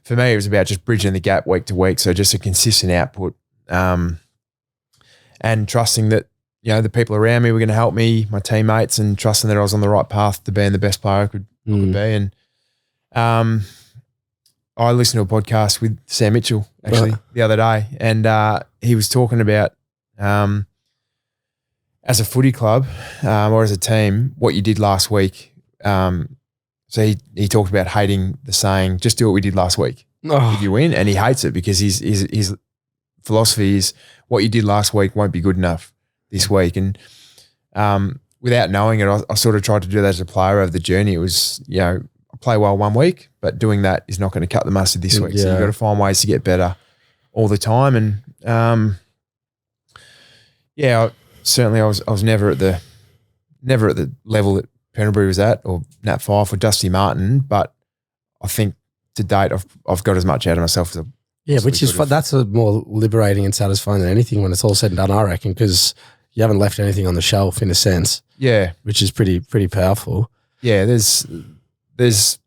for me, it was about just bridging the gap week to week, so just a consistent output, and trusting that, the people around me were going to help me, my teammates, and trusting that I was on the right path to being the best player I could be. And I listened to a podcast with Sam Mitchell actually the other day, and he was talking about as a footy club or as a team, what you did last week. So he talked about hating the saying, just do what we did last week if you win, and he hates it because his philosophy is what you did last week won't be good enough this week. And without knowing it, I sort of tried to do that as a player over the journey. It was, I play well one week, but doing that is not going to cut the mustard this week. So you've got to find ways to get better all the time. And certainly I was never at the level that Penderbury was at, or Nat Fife or Dusty Martin, but I think to date I've got as much out of myself as which is fun. That's a more liberating and satisfying than anything when it's all said and done, I reckon, because you haven't left anything on the shelf in a sense. Yeah, which is pretty powerful. Yeah, there's I was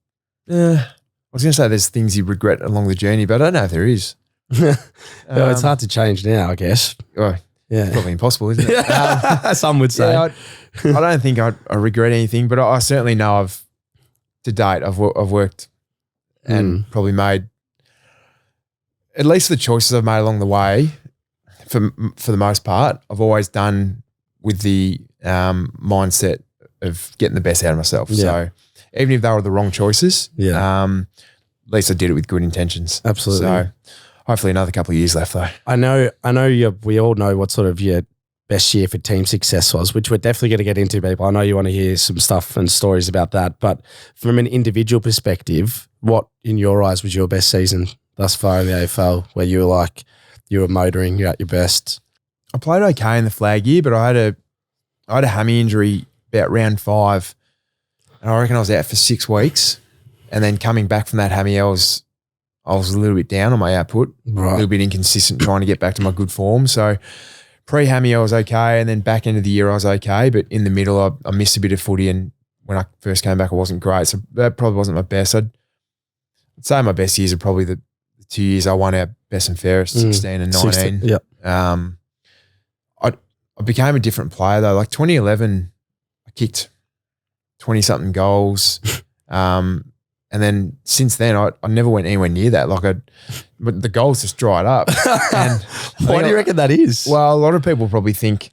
going to say there's things you regret along the journey, but I don't know if there is. It's hard to change now, I guess. Yeah, probably impossible, isn't it? Some would say. I don't think I regret anything, but I certainly know I've worked and probably made at least the choices I've made along the way. For the most part, I've always done with the mindset of getting the best out of myself. Yeah. So even if they were the wrong choices, at least I did it with good intentions. Absolutely. So hopefully another couple of years left though. I know we all know what sort of your best year for team success was, which we're definitely going to get into, people. I know you want to hear some stuff and stories about that, but from an individual perspective, what in your eyes was your best season thus far in the AFL, where you were motoring, you're at your best? I played okay in the flag year, but I had a hammy injury about round 5, and I reckon I was out for 6 weeks, and then coming back from that hammy, I was a little bit down on my output, a little bit inconsistent trying to get back to my good form. So pre-hammy I was okay, and then back end of the year I was okay, but in the middle I missed a bit of footy, and when I first came back I wasn't great. So that probably wasn't my best. I'd say my best years are probably the 2 years I won our best and fairest, 16 and 19. 16, yep. I became a different player though. Like 2011, I kicked 20-something goals. And then since then, I never went anywhere near that. But the goals just dried up. And Why do you reckon that is? Well, a lot of people probably think,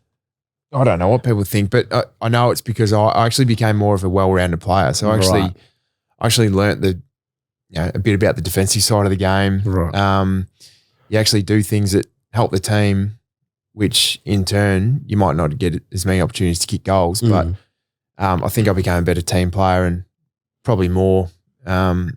I don't know what people think, but I know it's because I actually became more of a well-rounded player. So I actually learnt a bit about the defensive side of the game. Right. You actually do things that help the team, which in turn you might not get as many opportunities to kick goals. But I think I became a better team player and probably more. I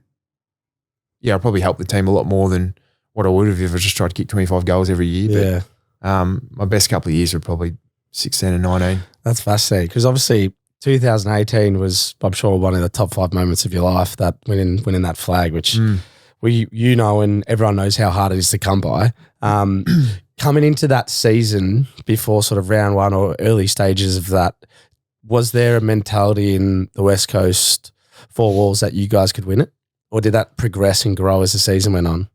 probably helped the team a lot more than what I would have if I just tried to kick 25 goals every year. But my best couple of years were probably 16 and 19. That's fascinating because obviously 2018 was, I'm sure, one of the top 5 moments of your life, that winning that flag, which and everyone knows how hard it is to come by. Coming into that season before sort of round 1 or early stages of that, was there a mentality in the West Coast Four Walls that you guys could win it? Or did that progress and grow as the season went on?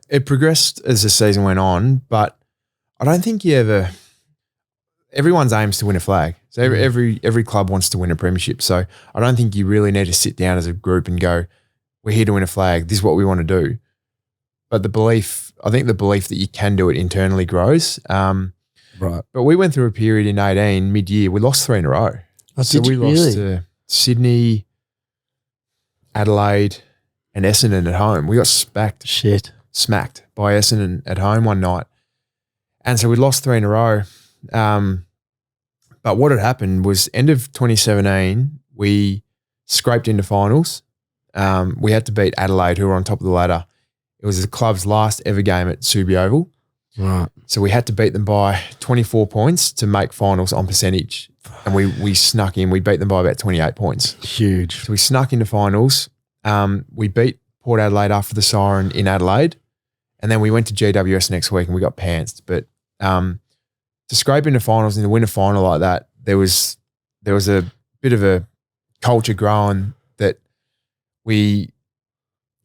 It progressed as the season went on, but I don't think everyone's aims to win a flag. So every club wants to win a premiership. So I don't think you really need to sit down as a group and go, we're here to win a flag. This is what we want to do. But I think the belief that you can do it internally grows. Right. But we went through a period in 18, mid-year, we lost 3 in a row. So we lost to Sydney, Adelaide and Essendon at home. We got smacked by Essendon at home one night. And so we lost 3 in a row. But what had happened was end of 2017, we scraped into finals. We had to beat Adelaide, who were on top of the ladder. It was the club's last ever game at Subi Oval. Right. So we had to beat them by 24 points to make finals on percentage. And we snuck in. We beat them by about 28 points. Huge. So we snuck into finals. We beat Port Adelaide after the siren in Adelaide. And then we went to GWS next week and we got pantsed. But to scrape into finals and to win a final like that, there was a bit of a culture growing that I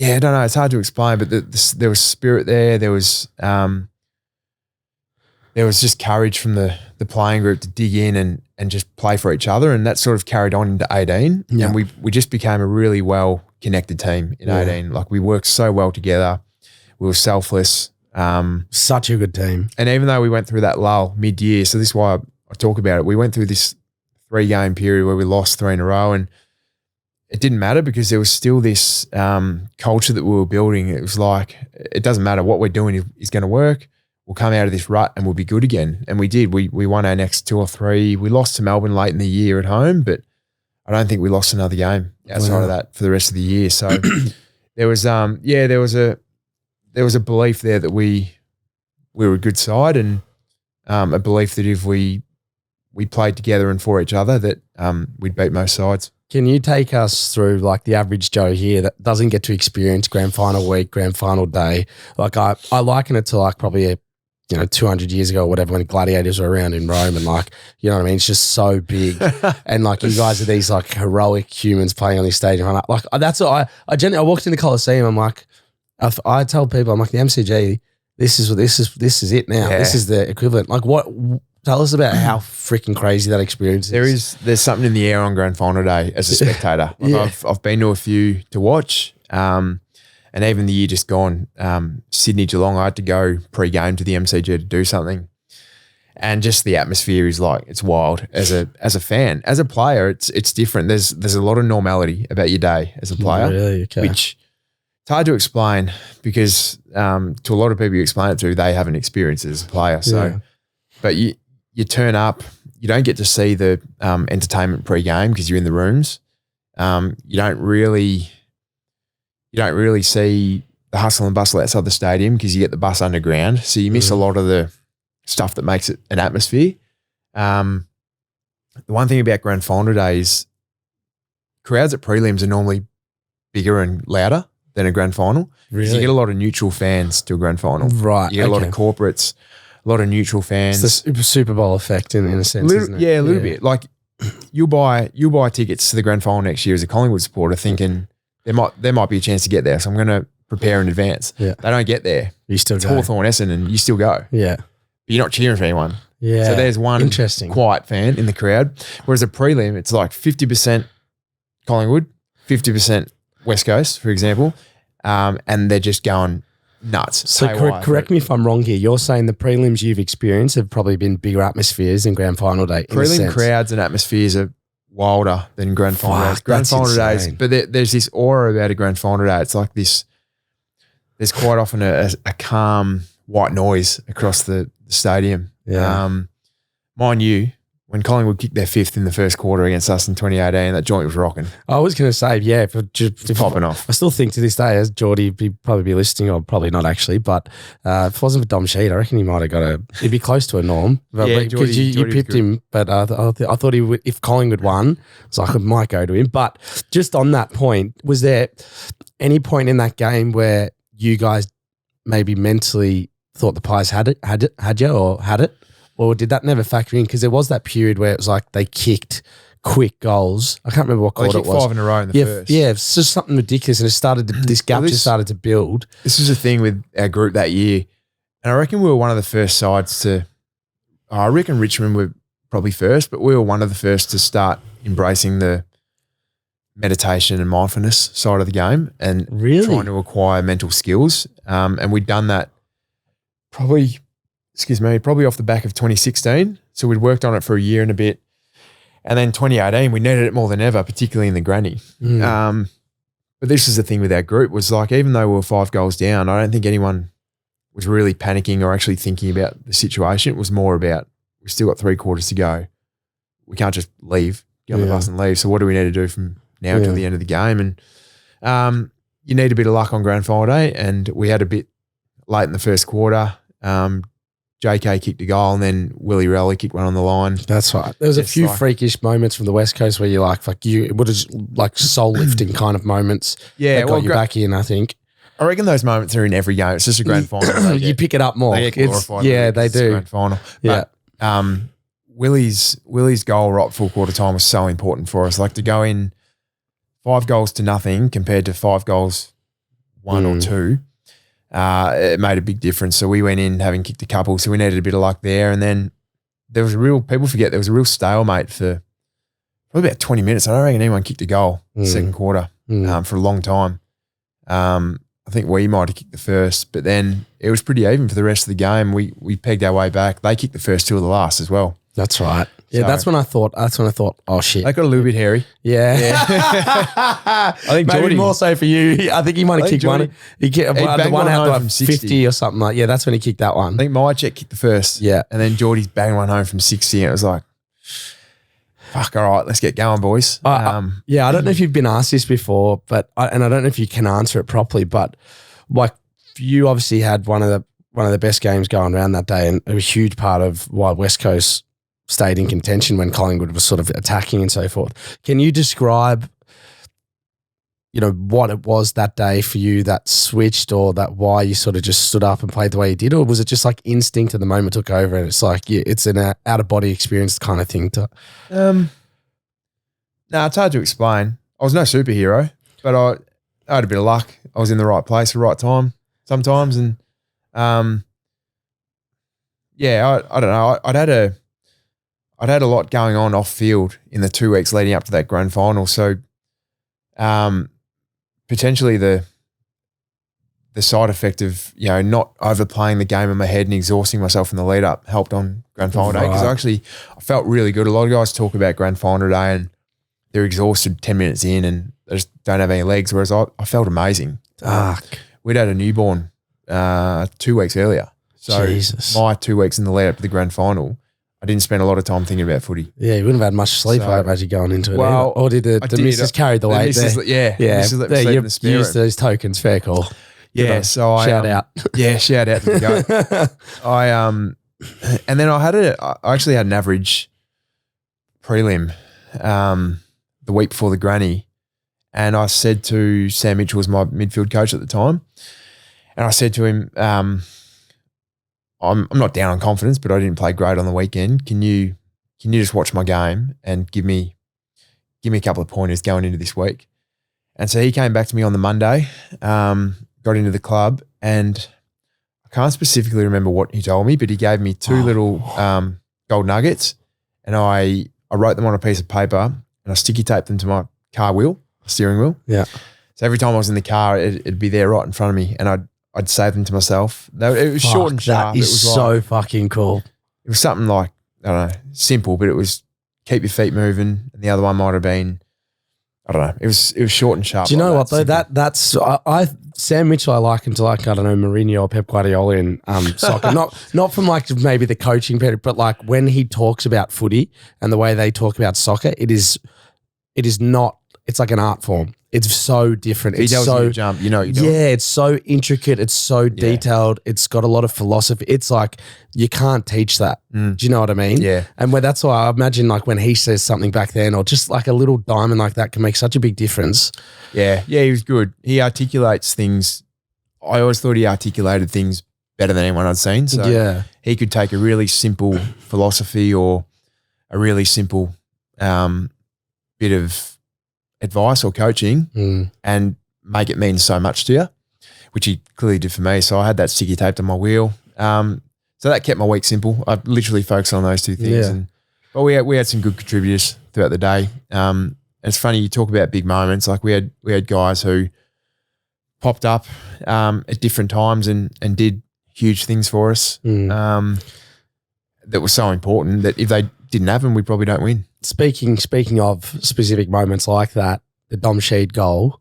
don't know, it's hard to explain, but there was spirit there. There was just courage from the playing group to dig in and just play for each other, and that sort of carried on into 18. Yeah. And we just became a really well connected team in 18. Like we worked so well together. We were selfless. Such a good team. And even though we went through that lull mid-year, so this is why I talk about it, we went through this 3-game period where we lost 3 in a row, and it didn't matter because there was still this culture that we were building. It was like, it doesn't matter what we're doing is going to work. We'll come out of this rut and we'll be good again. And we did. We won our next 2 or 3. We lost to Melbourne late in the year at home, but I don't think we lost another game outside of that for the rest of the year. So there was there was a belief there that we were a good side, and a belief that if we played together and for each other that we'd beat most sides. Can you take us through like the average Joe here that doesn't get to experience grand final week, grand final day? Like I liken it to like probably 200 years ago or whatever, when gladiators were around in Rome, and like, you know what I mean? It's just so big. And like, you guys are these like heroic humans playing on this stage. And like, that's what I walked in the Coliseum. I'm like, I tell people, I'm like, the MCG, this is it now. Yeah. This is the equivalent. Like tell us about how freaking crazy that experience is. There's something in the air on grand final day as a spectator. Like I've been to a few to watch, and even the year just gone, Sydney Geelong, I had to go pre-game to the MCG to do something, and just the atmosphere is like, it's wild as a fan. As a player, it's different. There's a lot of normality about your day as a player, really? Okay. Which it's hard to explain because to a lot of people you explain it to, they haven't experienced it as a player. So, but you turn up, you don't get to see the entertainment pre-game because you're in the rooms. You don't really see the hustle and bustle outside the stadium because you get the bus underground. So you miss a lot of the stuff that makes it an atmosphere. The one thing about grand final day is crowds at prelims are normally bigger and louder than a grand final. Really? So you get a lot of neutral fans to a grand final. Right. You get a lot of corporates, a lot of neutral fans. It's the Super Bowl effect in a sense, isn't it? Yeah, a little bit. Like you'll buy tickets to the grand final next year as a Collingwood supporter thinking there might be a chance to get there, so I'm going to prepare in advance. Yeah. They don't get there. You still it's go. Hawthorn, Essendon, you still go. Yeah. But you're not cheering for anyone. Yeah. So there's one quiet fan in the crowd. Whereas a prelim, it's like 50% Collingwood, 50% West Coast, for example, and they're just going nuts. So correct me if I'm wrong here. You're saying the prelims you've experienced have probably been bigger atmospheres than grand final day. Prelim crowds and atmospheres are wilder than grand final days. Grand final days, but there's this aura about a grand final day. It's like this. There's quite often a calm white noise across the stadium. Yeah. Mind you, when Collingwood kicked their 5th in the first quarter against us in 2018, that joint was rocking. I was going to say, yeah, if Popping off. I still think to this day, as Geordie, he'd probably be listening, or probably not actually, but if it wasn't for Dom Sheed, I reckon he might have got he'd be close to a norm. Yeah, because you pipped him, but I thought he would, if Collingwood won, so I might go to him. But just on that point, was there any point in that game where you guys maybe mentally thought the Pies had it? Or did that never factor in? Because there was that period where it was like they kicked quick goals. I can't remember what quarter it was. 5 in a row in the first. Yeah, it's just something ridiculous, and it started. This gap just started to build. This was the thing with our group that year, and I reckon we were one of the first sides to. I reckon Richmond were probably first, but we were one of the first to start embracing the meditation and mindfulness side of the game, and trying to acquire mental skills. And we'd done that probably off the back of 2016. So we'd worked on it for a year and a bit. And then 2018, we needed it more than ever, particularly in the granny. But this is the thing with our group, was like, even though we were 5 goals down, I don't think anyone was really panicking or actually thinking about the situation. It was more about, we've still got 3 quarters to go. We can't just leave, get on the bus and leave. So what do we need to do from now until the end of the game? And you need a bit of luck on grand final day. And we had a bit late in the first quarter. JK kicked a goal, and then Willie Rowley kicked one on the line. That's right. There was a few freakish moments from the West Coast where you're like, fuck you. It would have like soul lifting kind of moments. Yeah, that got you back in, I think. I reckon those moments are in every game. It's just a grand final. You pick it up more. They get glorified. They do. Grand final. Yeah. But, Willie's goal right full quarter time was so important for us. Like, to go in 5 goals to nothing compared to 5 goals 1 or 2. It made a big difference. So we went in having kicked a couple, so we needed a bit of luck there. And then there was people forget there was a real stalemate for probably about 20 minutes. I don't reckon anyone kicked a goal second quarter for a long time. I think we might have kicked the first, but then it was pretty even for the rest of the game. We pegged our way back. They kicked the first 2 of the last as well. That's right. Yeah, so that's when I thought, oh shit. They got a little bit hairy. Yeah. I think maybe Geordie, more so for you. I think he might have kicked one. He kicked the one out like 50 or something like. Yeah, that's when he kicked that one. I think Mychek kicked the first. Yeah. And then Geordie's banged one home from 60, and it was like, fuck, all right, let's get going, boys. Yeah, I don't know if you've been asked this before, and I don't know if you can answer it properly, but like, you obviously had one of the best games going around that day, and a huge part of why West Coast stayed in contention when Collingwood was sort of attacking and so forth. Can you describe, what it was that day for you that switched, or that why you sort of just stood up and played the way you did? Or was it just like instinct and the moment took over and it's like, it's an out of body experience kind of thing No, it's hard to explain. I was no superhero, but I had a bit of luck. I was in the right place at the right time sometimes. And I don't know. I'd had a lot going on off field in the 2 weeks leading up to that grand final. So potentially the side effect of, not overplaying the game in my head and exhausting myself in the lead up helped on grand final day, because I felt really good. A lot of guys talk about grand final day and they're exhausted 10 minutes in and they just don't have any legs, whereas I felt amazing. We'd had a newborn 2 weeks earlier. So Jesus. My 2 weeks in the lead up to the grand final, I didn't spend a lot of time thinking about footy. Yeah, you wouldn't have had much sleep, I imagine, going into it. Well, or did the missus carry the weight there? Yeah. You used those tokens. Fair call. Yeah, so shout out. Yeah, shout out to the goat. And then I actually had an average prelim the week before the granny, and I said to Sam Mitchell, was my midfield coach at the time, and I said to him, I'm not down on confidence, but I didn't play great on the weekend. Can you just watch my game and give me a couple of pointers going into this week? And so he came back to me on the Monday, got into the club, and I can't specifically remember what he told me, but he gave me 2 little gold nuggets, and I wrote them on a piece of paper and I sticky taped them to my car wheel, steering wheel. Yeah. So every time I was in the car, it'd be there right in front of me, and I'd save them to myself. It was short and sharp. That is it was so fucking cool. It was something like, I don't know, simple, but it was keep your feet moving, and the other one might have been, I don't know. It was short and sharp. Do you know what though? Simple. That's Sam Mitchell I liken to like, I don't know, Mourinho or Pep Guardiola in soccer. not from like maybe the coaching period, but like when he talks about footy and the way they talk about soccer, it is not. It's like an art form. It's so different. He tells you to jump, you know what you're doing. Yeah, it's so intricate. It's so detailed. It's got a lot of philosophy. It's like you can't teach that. Do you know what I mean? Yeah. And that's why I imagine like when he says something back then, or just like a little diamond like that can make such a big difference. Yeah, he was good. He articulates things. I always thought he articulated things better than anyone I'd seen. So he could take a really simple philosophy or a really simple bit of advice or coaching and make it mean so much to you, which he clearly did for me. So I had that sticky taped on my wheel. So that kept my week simple. I literally focused on those two things. Yeah. But we had some good contributors throughout the day. And it's funny, you talk about big moments. Like we had guys who popped up at different times and did huge things for us that were so important that if they didn't have them, we probably don't win. Speaking of specific moments like that, the Dom Sheed goal,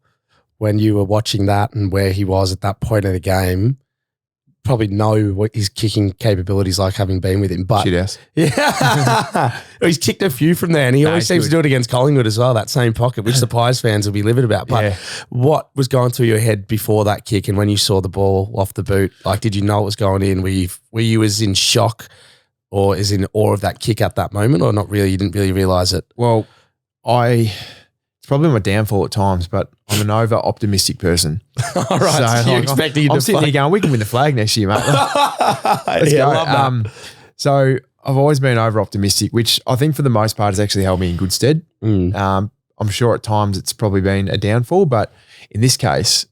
when you were watching that and where he was at that point of the game, probably know what his kicking capabilities like having been with him. But Shit ass. yeah, he's kicked a few from there, and he always seems to do it against Collingwood as well, that same pocket, which the Pies fans will be livid about. But what was going through your head before that kick and when you saw the ball off the boot? Like, did you know it was going in? Were you as in shock or is in awe of that kick at that moment, or not really? You didn't really realise it? Well, it's probably my downfall at times, but I'm an over-optimistic person. All right, so you're expecting I'm sitting there going, we can win the flag next year, mate. Let's go. I love that. So I've always been over-optimistic, which I think for the most part has actually held me in good stead. I'm sure at times it's probably been a downfall, but in this case,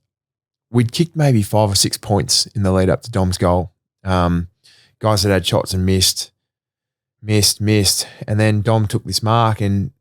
we'd kicked maybe 5 or 6 points in the lead up to Dom's goal. Guys that had shots and missed, and then Dom took this mark, and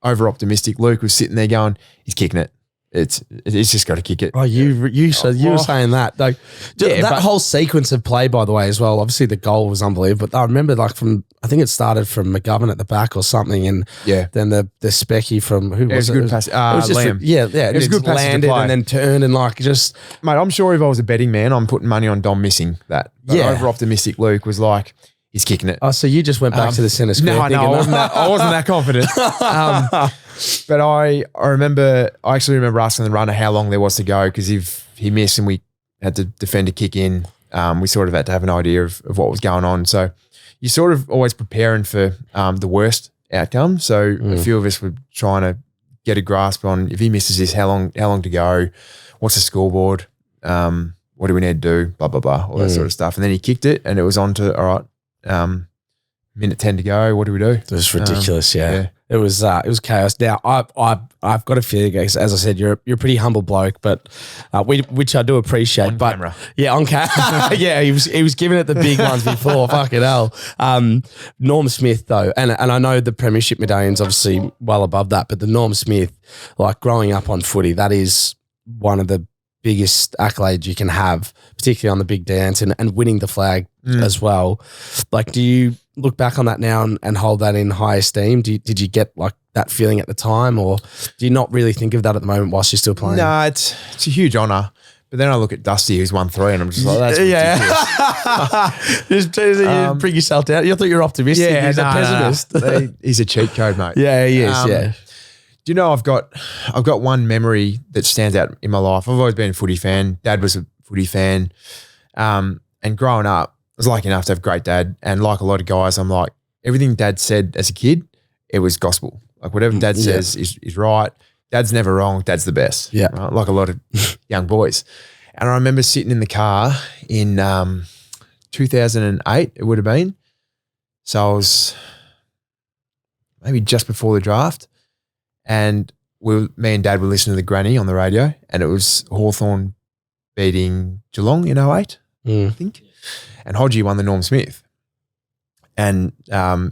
over-optimistic Luke was sitting there going, he's kicking it. It's just got to kick it. Oh, you were saying that. Like, that whole sequence of play, by the way, as well. Obviously, the goal was unbelievable. But I remember, like, I think it started from McGovern at the back or something, and then the Specky from who was it? It was a good pass. Liam. It was a good pass. Landed and then turned and like just. Mate, I'm sure if I was a betting man, I'm putting money on Dom missing that. But over-optimistic Luke was like, he's kicking it. Oh, so you just went back to the centre square? No, I wasn't that confident. But I remember, I actually remember asking the runner how long there was to go, because if he missed and we had to defend a kick in, we sort of had to have an idea of what was going on. So you're sort of always preparing for the worst outcome. So a few of us were trying to get a grasp on, if he misses this, how long to go? What's the scoreboard? What do we need to do? Blah, blah, blah, all that sort of stuff. And then he kicked it and it was on to, all right, minute 10 to go. What do we do? It was ridiculous. It was chaos. Now I've got a feeling, as I said, you're a pretty humble bloke, but which I do appreciate. On camera. Yeah, on camera. Yeah, he was giving it the big ones before. Fucking hell. Norm Smith though, and I know the premiership medallion's obviously well above that, but the Norm Smith, like growing up on footy, that is one of the biggest accolades you can have, particularly on the big dance and winning the flag as well. Like, do you look back on that now and hold that in high esteem? Did you get like that feeling at the time, or do you not really think of that at the moment whilst you're still playing? No, it's a huge honour. But then I look at Dusty, who's won 3, and I'm just like, that's ridiculous. Just bring yourself down. You thought you were optimistic. Yeah, he's a pessimist. He's a cheat code, mate. Yeah, he is. Do you know I've got one memory that stands out in my life. I've always been a footy fan. Dad was a footy fan. And growing up, I was lucky enough to have a great dad. And like a lot of guys, I'm like, everything Dad said as a kid, it was gospel. Like whatever Dad says is right. Dad's never wrong. Dad's the best. Yeah. Right? Like a lot of young boys. And I remember sitting in the car in 2008, it would have been. So I was maybe just before the draft. And me and Dad were listening to the granny on the radio, and it was Hawthorn beating Geelong in 08, I think. And Hodgie won the Norm Smith. And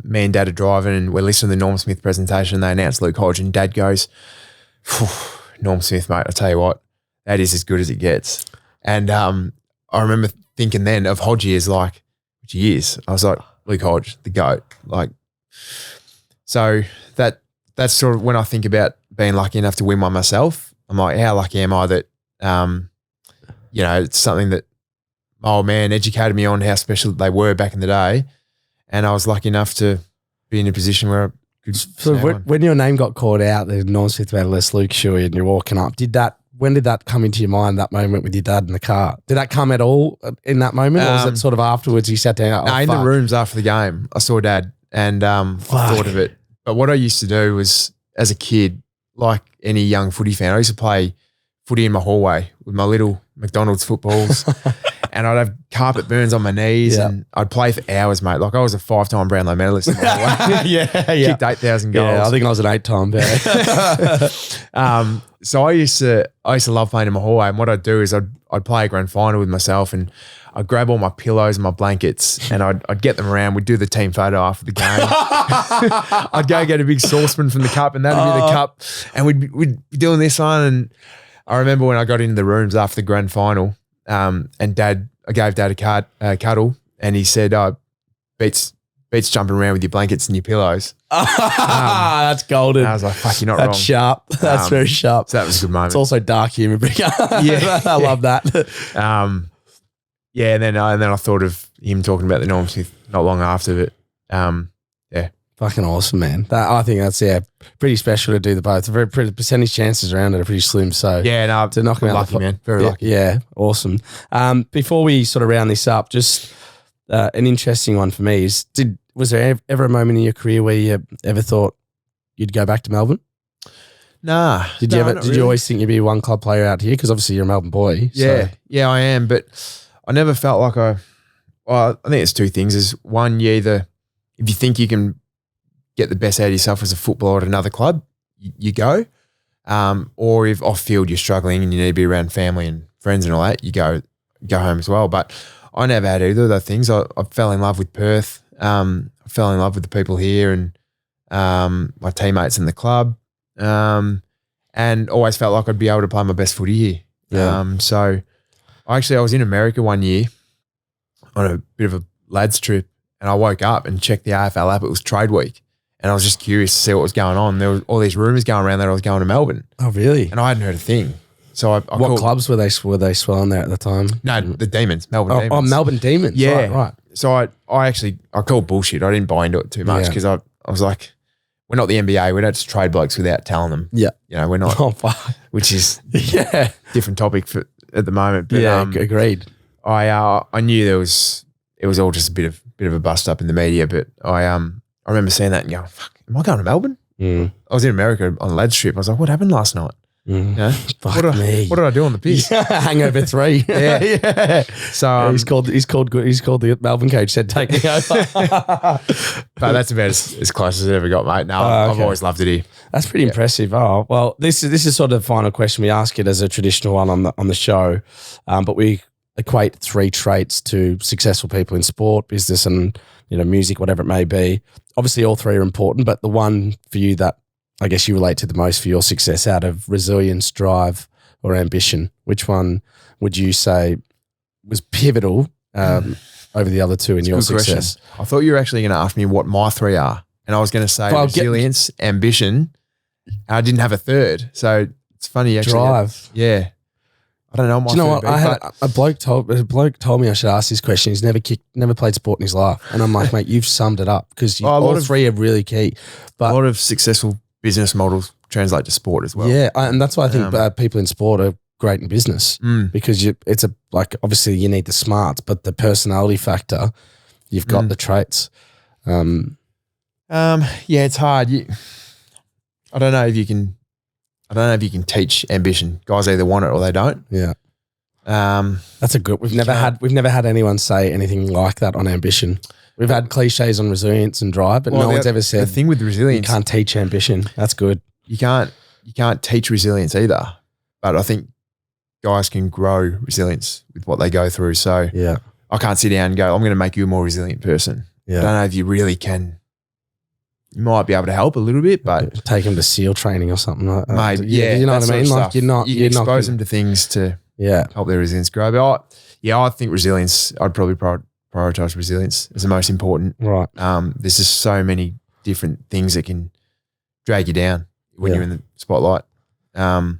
me and Dad are driving and we're listening to the Norm Smith presentation, and they announced Luke Hodge, and Dad goes, Norm Smith, mate, I tell you what, that is as good as it gets. And I remember thinking then of Hodgie as like, which he is. I was like, Luke Hodge, the GOAT. Like, so that's sort of when I think about being lucky enough to win one myself, I'm like, how lucky am I that, it's something that my old man educated me on how special they were back in the day. And I was lucky enough to be in a position where I could. So when your name got called out, the Norm Smith medalist, Luke Shuey, and you're walking up, when did that come into your mind, that moment with your dad in the car? Did that come at all in that moment? Or was it sort of afterwards you sat down? In the rooms after the game, I saw Dad and I thought of it. But what I used to do was, as a kid, like any young footy fan, I used to play footy in my hallway with my little McDonald's footballs. And I'd have carpet burns on my knees and I'd play for hours, mate. Like I was a 5-time Brownlow medalist in my hallway. Kicked 8,000 goals. Yeah, I think I was an 8-time. So I used to love playing in my hallway, and what I'd do is I'd play a grand final with myself, and I'd grab all my pillows and my blankets, and I'd get them around. We'd do the team photo after the game. I'd go get a big saucepan from the cup, and that'd be the cup, and we'd be doing this one. And I remember when I got into the rooms after the grand final, and I gave Dad a cuddle, and he said, beats jumping around with your blankets and your pillows. That's golden. And I was like, fuck, you're not wrong. That's sharp. That's very sharp. So that was a good moment. It's also dark humor. I love that. And then I thought of him talking about the Norm Smith not long after, but fucking awesome, man. I think that's pretty special to do the both. The percentage chances around it are pretty slim. So to knock him out, lucky, man. Very lucky. Yeah, awesome. Before we sort of round this up, just an interesting one for me is: was there ever a moment in your career where you ever thought you'd go back to Melbourne? Nah. Did you always think you'd be a one club player out here? Because obviously you're a Melbourne boy. Yeah, I am. But I never felt like I think it's two things. Is one, if you think you can get the best out of yourself as a footballer at another club, you go. Or if off field you're struggling and you need to be around family and friends and all that, you go home as well. But I never had either of those things. I fell in love with Perth. I fell in love with the people here and my teammates in the club, and always felt like I'd be able to play my best footy here. Yeah. So I was in America one year on a bit of a lads trip, and I woke up and checked the AFL app. It was trade week, and I was just curious to see what was going on. There was all these rumours going around that I was going to Melbourne. Oh, really? And I hadn't heard a thing. So what clubs were they swelling there at the time? No, the Demons, Melbourne Demons. Oh, Melbourne Demons. Yeah, right. So I called bullshit. I didn't buy into it too much because I was like, we're not the NBA. We don't just trade blokes without telling them. Yeah, we're not. Oh, fuck. Which is different topic at the moment. But, agreed. I knew it was all just a bit of a bust up in the media, but I remember seeing that and going, fuck, am I going to Melbourne? Mm. I was in America on a lads trip. I was like, what happened last night? Mm. What did I do on the piss? Hangover 3. Yeah. So he's called the Melbourne coach, said take me over. But that's about as close as it ever got, mate. No, I've always loved it here. That's pretty impressive. Oh, well, this is sort of the final question. We ask it as a traditional one on the show, but we equate 3 traits to successful people in sport, business, and music, whatever it may be. Obviously, all 3 are important, but the one for you that I guess you relate to the most for your success out of resilience, drive, or ambition, which one would you say was pivotal over the other 2 in your success? Question. I thought you were actually going to ask me what my 3 are, and I was going to say resilience, ambition. And I didn't have a third, so it's funny actually. Drive. Yeah. I don't know. Do you know what? I had a bloke told me I should ask this question. He's never played sport in his life, and I'm like, mate, you've summed it up because all 3 are really key. But a lot of successful business models translate to sport as well. Yeah, and that's why I think people in sport are great in business because it's obviously you need the smarts, but the personality factor, you've got the traits. It's hard. I don't know if you can teach ambition. Guys either want it or they don't. Yeah. That's a good. We've never had anyone say anything like that on ambition. We've had cliches on resilience and drive, but no one's ever said the thing with resilience. You can't teach ambition. That's good. You can't teach resilience either. But I think guys can grow resilience with what they go through. So I can't sit down and go, I'm going to make you a more resilient person. Yeah. I don't know if you really can you might be able to help a little bit, but take them to SEAL training or something like that. mate, you know what I mean? Like you can expose them to things to help their resilience grow. But I think resilience, I'd probably prioritize resilience as the most important. Right. There's just so many different things that can drag you down when you're in the spotlight. Like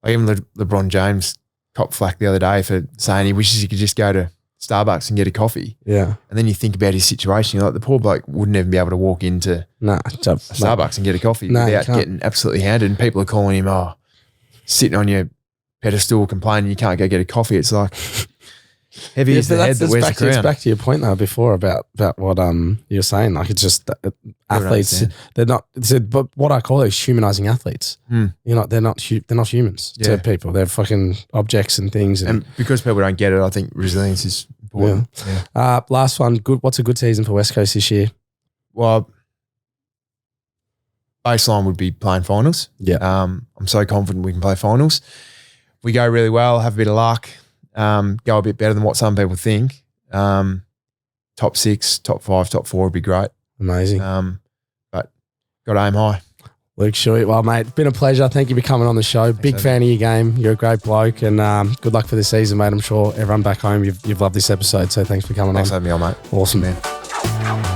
even LeBron James copped flack the other day for saying he wishes he could just go to Starbucks and get a coffee. Yeah. And then you think about his situation, you're like, the poor bloke wouldn't even be able to walk into Starbucks and get a coffee without getting absolutely hounded. And people are calling him, sitting on your pedestal complaining you can't go get a coffee. It's like heavy is the head that wears the crown. It's back to your point though before about what you're saying. Like it's just athletes, they're not. But what I call it is humanizing athletes. You know, they're not humans to people. They're fucking objects and things. And because people don't get it, I think resilience is important. Yeah. Last one. Good. What's a good season for West Coast this year? Well, baseline would be playing finals. Yeah. I'm so confident we can play finals. We go really well, have a bit of luck. Go a bit better than what some people think. Top 6, top 5, top 4 would be great. Amazing. But got to aim high. Luke Shuey. Well, mate, it's been a pleasure. Thank you for coming on the show. Thanks, big fan of your game. You're a great bloke, and good luck for the season, mate. I'm sure everyone back home, you've loved this episode, so thanks for coming on. Thanks for having me on, mate. Awesome, man.